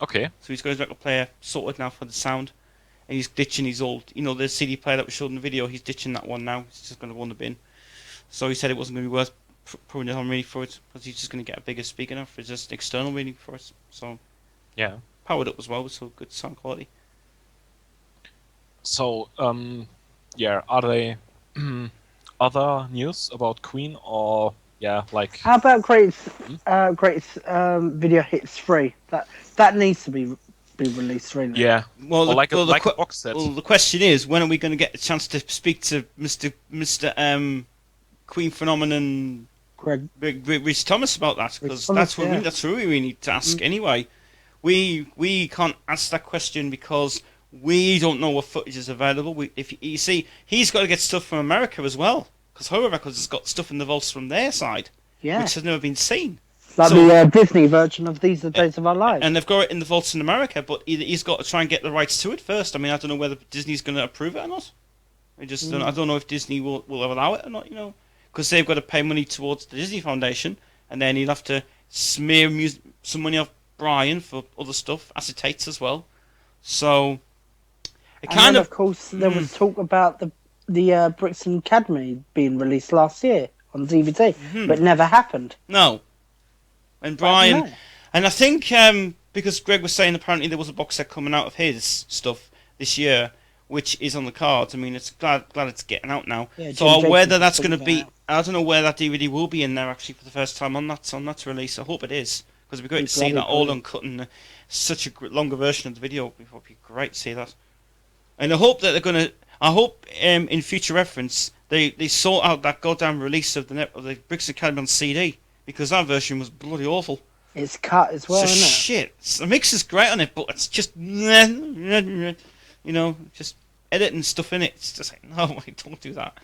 Okay.
So he's got his record player sorted now for the sound. And he's ditching his old, the CD player that was showed in the video. He's ditching that one now. He's just going to go in the bin. So he said it wasn't going to be worth putting it on really for it, because he's just going to get a bigger speaker now for just external reading for it. So
yeah,
powered up as well, so good sound quality.
So are they other news about Queen or
How about greatest video hits 3? That needs to be released, really.
Yeah.
Well,
like a box set.
Well, the question is, when are we going to get a chance to speak to Mr. Queen Phenomenon Rhys Thomas about that? Because that's what we really need to ask anyway. We can't ask that question because we don't know what footage is available. If you see, he's got to get stuff from America as well, because Horror Records has got stuff in the vaults from their side, which has never been seen.
Like the Disney version of These Are the Days of Our Lives.
And they've got it in the vaults in America, but he's got to try and get the rights to it first. I mean, I don't know whether Disney's going to approve it or not. I don't know if Disney will allow it or not, because they've got to pay money towards the Disney Foundation, and then he'll have to smear some money off Brian for other stuff, acetates as well. So,
of course, there was talk about the Brixton Academy being released last year on DVD, but it never happened.
No. And Brian, and I think because Greg was saying apparently there was a box set coming out of his stuff this year, which is on the cards. I mean, it's glad it's getting out now. Yeah, so whether that's going to be, I don't know where that DVD will be in there actually for the first time on that release. I hope it is, because it'd be great to see that all uncut and such a longer version of the video. It would be great to see that. And I hope that they're going to. I hope in future reference they sort out that goddamn release of the Brixton Academy on CD. Because that version was bloody awful.
It's cut as well, isn't it?
Shit. The mix is great on it, but it's just... just editing stuff in it. It's just like, no, don't do that.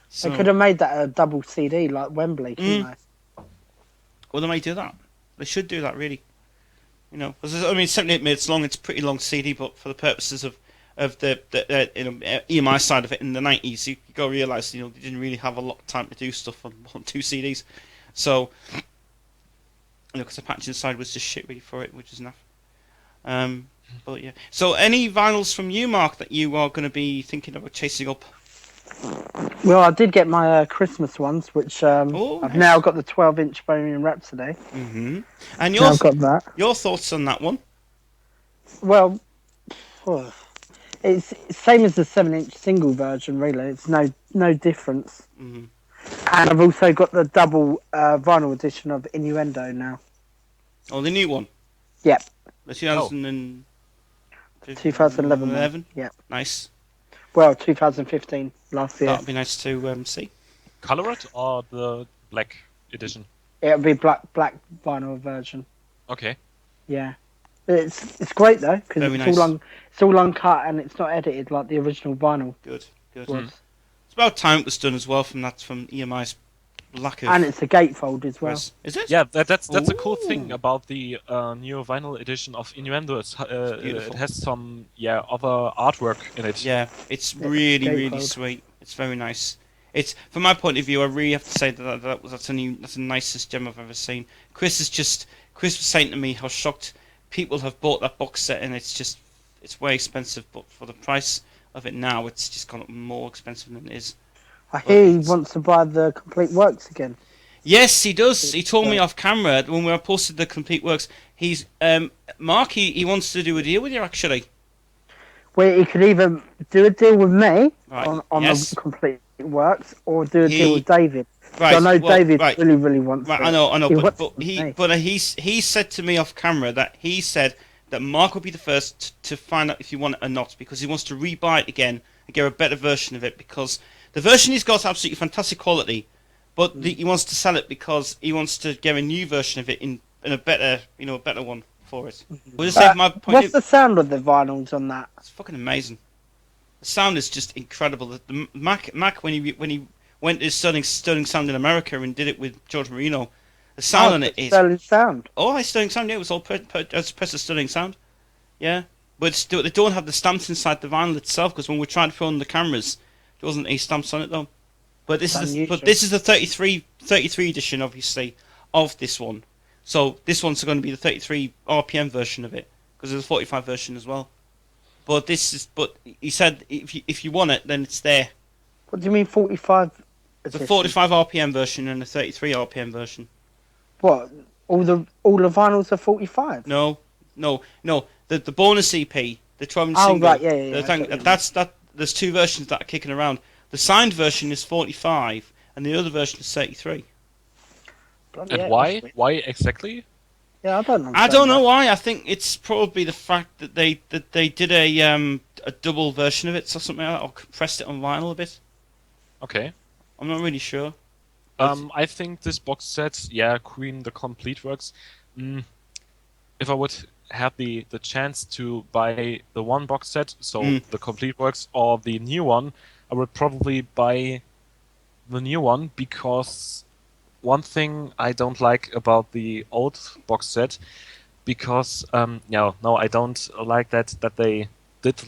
So,
they could have made that a double CD like Wembley, couldn't they?
Well, they might do that. They should do that, really. You know, 'cause, I mean, 78 minutes long. It's a pretty long CD, but for the purposes of the EMI side of it in the 90s, you got to realise, you know, they didn't really have a lot of time to do stuff on 2 CDs. So, you know, because the patch inside was just shit really for it, which is enough. But yeah. So, any vinyls from you, Mark, that you are going to be thinking about chasing up?
Well, I did get my Christmas ones, which I've
nice.
now got the 12-inch Bohemian Rhapsody.
Mm-hmm. And
Now I've got that.
your thoughts on that one?
Well, it's same as the 7-inch single version, really. It's no difference.
Mm-hmm.
And I've also got the double vinyl edition of Innuendo now.
Oh, the new one?
Yep.
The 2011?
2011. Yeah.
Nice.
Well, 2015, last year.
That'd be nice to see.
Colored or the black edition?
It'll be black vinyl version.
Okay.
Yeah. It's great though, because
Very
it's
nice.
all uncut and it's not edited like the original vinyl
Good.
was.
It's about time it was done as well from EMI's lack of.
And it's a gatefold as well.
press. Is it?
Yeah, that's a cool thing
Ooh.
about the new vinyl edition of Innuendo.
beautiful.
It has some other artwork in it.
Yeah, it's really
gatefold.
sweet. It's very nice. It's from my point of view, I really have to say that's the nicest gem I've ever seen. Chris was saying to me how shocked people have bought that box set, and it's way expensive, but for the price of it now, it's just gone up more expensive than it is.
I hear he wants to buy the complete works again.
Yes, he does. He told me off camera when we posted the complete works. He's Mark. He wants to do a deal with you actually.
Where he could either do a deal with me
Right,
on
yes.
the complete works, or do a deal with David.
Right.
So I know David
right.
really wants
Right,
it.
I know,
He
but
wants
he
it with me.
he said to me off camera that he said that Mark will be the first to find out if you want it or not, because he wants to rebuy it again and get a better version of it, because the version he's got is absolutely fantastic quality, but he wants to sell it because he wants to get a new version of it in a better a better one for it. We'll just say from my point
What's
of
the sound of the vinyls on that?
it's fucking amazing. The sound is just incredible. The Mac when he went to Sterling Sound in America and did it with George Marino, the sound on it is
Sterling Sound.
oh, Sterling Sound. Yeah, it was all press of Sterling Sound. Yeah, but still, they don't have the stamps inside the vinyl itself, because when we tried to put on the cameras, there wasn't any stamps on it though. But this is the 33 edition, obviously, of this one. So this one's going to be the 33 RPM version of it, because there's a 45 version as well. But he said if you want it, then it's there.
What do you mean 45?
The 45 RPM version and the 33 RPM version.
What? All the vinyls are 45?
No. The bonus EP, the 12-inch
Oh,
single.
right, yeah.
The thing, there's two versions that are kicking around. The signed version is 45, and the other version is 33.
Bloody
And
heck,
why?
that's weird.
Why exactly?
Yeah, I don't know.
I don't know why. I think it's probably the fact that they did a double version of it or something like that, or compressed it on vinyl a bit.
Okay.
I'm not really sure.
I think this box set, Queen the Complete Works. If I would have the chance to buy the one box set, so the Complete Works, or the new one, I would probably buy the new one, because one thing I don't like about the old box set, because no, I don't like that they did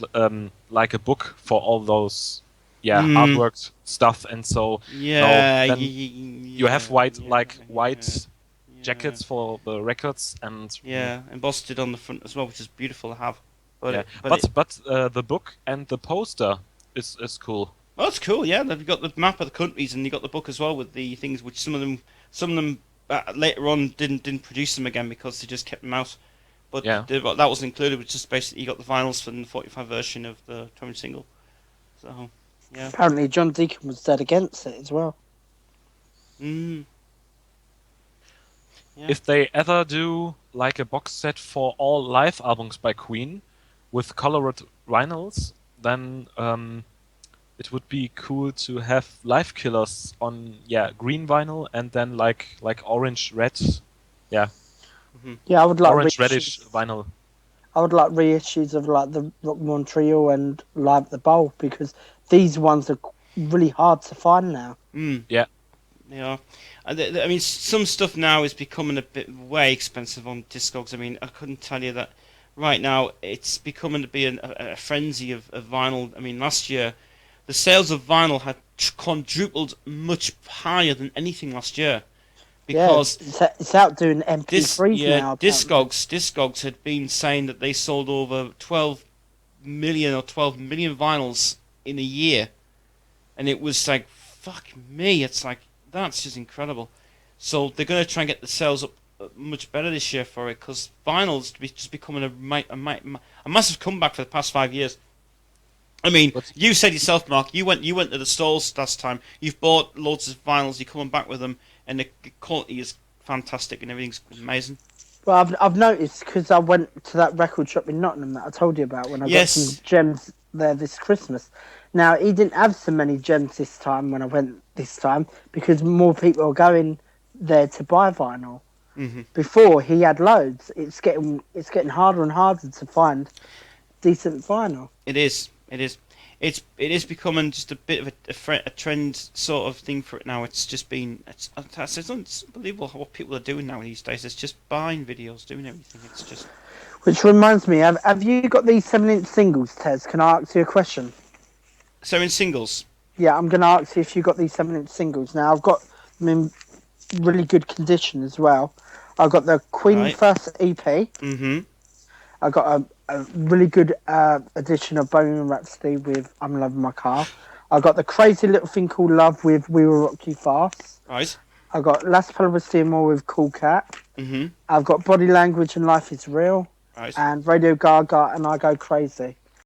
like a book for all those artwork stuff, and so
Yeah,
then you have white jackets for the records, and
embossed it on the front as well, which is beautiful to have. But
the book and the poster is cool.
Oh, that's cool. Yeah, they've got the map of the countries, and you got the book as well with the things which some of them later on didn't produce them again because they just kept them out. But that wasn't included. Which just basically you got the vinyls from the 45 version of the 12-inch single. So yeah.
Apparently, John Deacon was dead against it as well.
Yeah.
If they ever do like a box set for all live albums by Queen with colored vinyls, then it would be cool to have Live Killers on green vinyl, and then like orange red,
Yeah, I would like
orange reddish vinyl.
I would like reissues of like the Rock Montreal and Live at the Bowl, because these ones are really hard to find now.
Yeah, They are. And I mean, some stuff now is becoming a bit way expensive on Discogs. I mean, I couldn't tell you that right now it's becoming to be a frenzy of vinyl. I mean, last year the sales of vinyl had quadrupled, much higher than anything last year. Because
it's out doing MP3s now.
Discogs had been saying that they sold over 12 million vinyls in a year, and it was like, fuck me, it's like, that's just incredible. So they're going to try and get the sales up much better this year for it, because vinyl's just becoming a massive comeback for the past 5 years. I mean, you said yourself, Mark, you went to the stores last time, you've bought loads of vinyls, you're coming back with them, and the quality is fantastic and everything's amazing.
Well, I've noticed, because I went to that record shop in Nottingham that I told you about when I got some gems there this Christmas. Now, he didn't have so many gems this time when I went this time, because more people are going there to buy vinyl.
Mm-hmm.
Before, he had loads. It's getting harder and harder to find decent vinyl.
It is. It is becoming just a bit of a trend sort of thing for it now. It's just been it's unbelievable what people are doing now these days. It's just buying videos, doing everything. It's just.
Which reminds me, have you got these 7-inch singles, Tez? Can I ask you a question?
7 singles.
Yeah, I'm going to ask you if you got these 7-inch singles. Now I've got them in really good condition as well. I've got the Queen first EP.
Mm-hmm.
I got a really good edition of Bohemian Rhapsody with I'm Loving My Car. I got the Crazy Little Thing Called Love with We Will Rock You Fast.
Right.
I got Las Palabras de Amor with Cool Cat.
Mm-hmm.
I've got Body Language and Life Is Real.
Right.
And Radio Gaga and I Go Crazy.